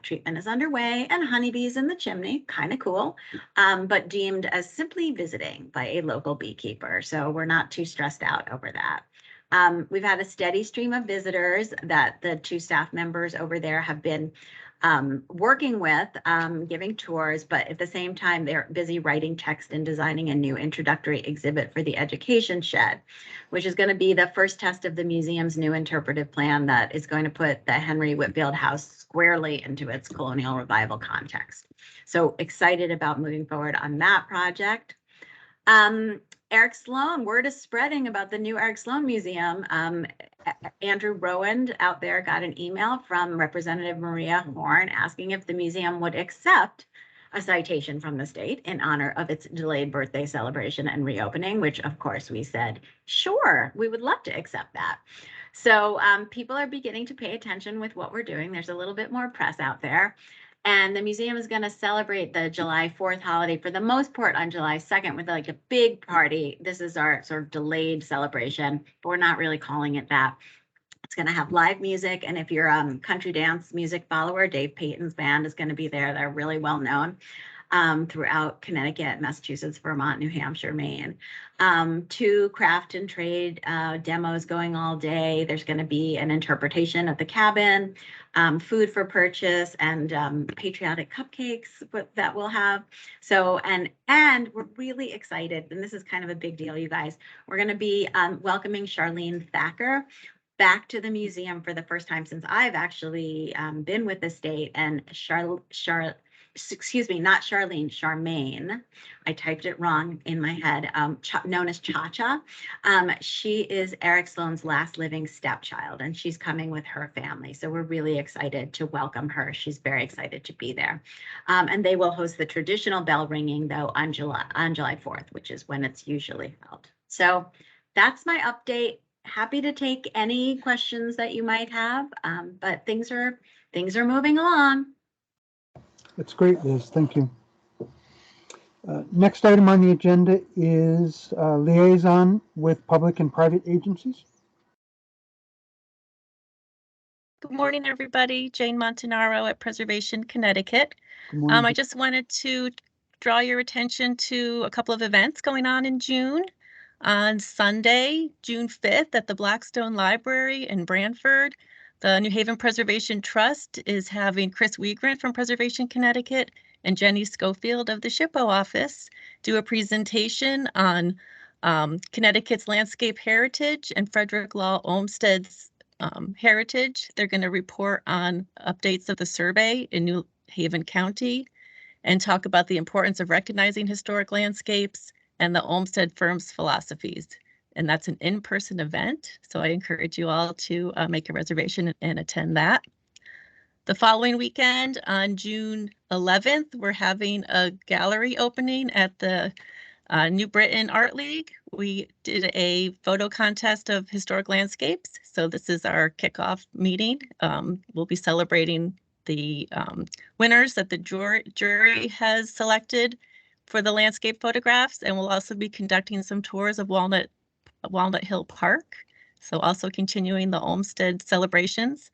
S20: Treatment is underway, and honeybees in the chimney, kind of cool, but deemed as simply visiting by a local beekeeper. So we're not too stressed out over that. We've had a steady stream of visitors that the 2 staff members over there have been working with, giving tours, but at the same time, they're busy writing text and designing a new introductory exhibit for the education shed, which is going to be the first test of the museum's new interpretive plan that is going to put the Henry Whitfield House squarely into its colonial revival context. So excited about moving forward on that project. Eric Sloan, word is spreading about the new Eric Sloan Museum. Andrew Rowand out there got an email from Representative Maria Horn asking if the museum would accept a citation from the state in honor of its delayed birthday celebration and reopening, which of course we said, sure, we would love to accept that. So people are beginning to pay attention with what we're doing. There's a little bit more press out there. And the museum is going to celebrate the July 4th holiday for the most part on July 2nd with like a big party. This is our sort of delayed celebration, but we're not really calling it that. It's going to have live music. And if you're a country dance music follower, Dave Payton's band is going to be there. They're really well known throughout Connecticut, Massachusetts, Vermont, New Hampshire, Maine. 2 craft and trade demos going all day. There's going to be an interpretation of the cabin, food for purchase, and patriotic cupcakes that we'll have. So, and we're really excited, and this is kind of a big deal, you guys. We're going to be welcoming Charlene Thacker back to the museum for the first time since I've actually been with the state. And not Charlene, Charmaine. I typed it wrong in my head, known as Cha-Cha. She is Eric Sloan's last living stepchild, and she's coming with her family. So we're really excited to welcome her. She's very excited to be there. And they will host the traditional bell ringing, though, on July 4th, which is when it's usually held. So that's my update. Happy to take any questions that you might have, but things are moving along.
S2: That's great, Liz. Thank you. Next item on the agenda is liaison with public and private agencies.
S21: Good morning, everybody. Jane Montanaro at Preservation Connecticut.
S2: Good morning.
S21: I just wanted to draw your attention to a couple of events going on in June. On Sunday, June 5th, at the Blackstone Library in Branford, the New Haven Preservation Trust is having Chris Wiegren from Preservation Connecticut and Jenny Schofield of the SHPO office do a presentation on Connecticut's landscape heritage and Frederick Law Olmsted's heritage. They're going to report on updates of the survey in New Haven County and talk about the importance of recognizing historic landscapes and the Olmsted firm's philosophies. And that's an in-person event, so I encourage you all to make a reservation and attend that. The following weekend, on June 11th, we're having a gallery opening at the New Britain Art League, we did a photo contest of historic landscapes. So this is our kickoff meeting. We'll be celebrating the winners that the jury has selected for the landscape photographs, and we'll also be conducting some tours of Walnut Hill Park. So also continuing the Olmsted celebrations.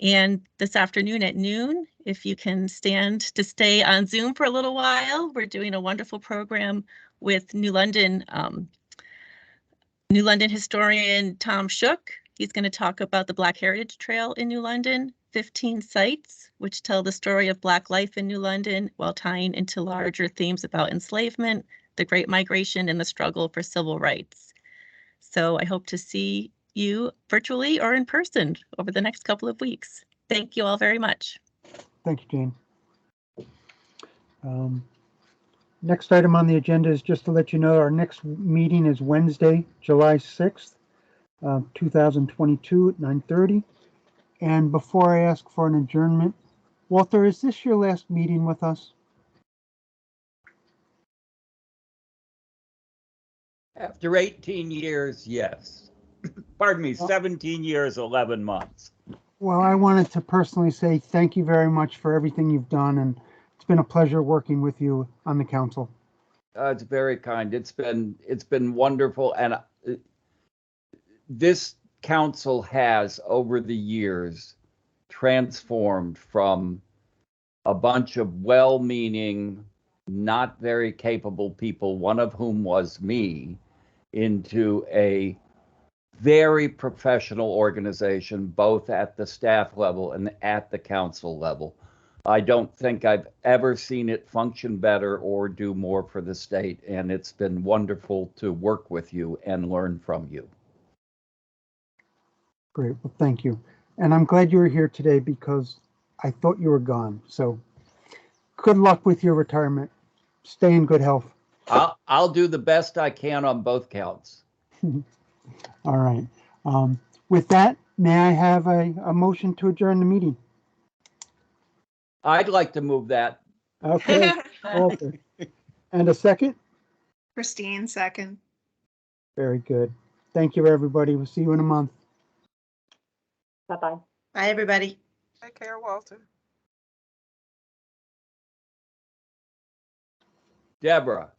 S21: And this afternoon at noon, if you can stand to stay on Zoom for a little while, we're doing a wonderful program with New London historian Tom Shook. He's going to talk about the Black Heritage Trail in New London, 15 sites which tell the story of Black life in New London while tying into larger themes about enslavement, the Great Migration, and the struggle for civil rights. So I hope to see you virtually or in person over the next couple of weeks. Thank you all very much.
S2: Thank you, Jane. Next item on the agenda is just to let you know our next meeting is Wednesday, July 6th, 2022 at 9:30. And before I ask for an adjournment, Walter, is this your last meeting with us?
S13: After 18 years, yes. Pardon me, 17 years, 11 months.
S2: Well, I wanted to personally say thank you very much for everything you've done, and it's been a pleasure working with you on the council.
S13: It's very kind. It's been wonderful, and this council has over the years transformed from a bunch of well-meaning, not very capable people, one of whom was me, into a very professional organization, both at the staff level and at the council level. I don't think I've ever seen it function better or do more for the state, and it's been wonderful to work with you and learn from you.
S2: Great, well, thank you. And I'm glad you were here today because I thought you were gone. So good luck with your retirement. Stay in good health.
S13: I'll do the best I can on both counts.
S2: All right. With that, may I have a motion to adjourn the meeting?
S13: I'd like to move that.
S2: Okay. Walter. And a second?
S5: Christine, second.
S2: Very good. Thank you, everybody. We'll see you in a month.
S4: Bye-bye.
S1: Bye, everybody.
S11: Take care, Walter.
S13: Deborah.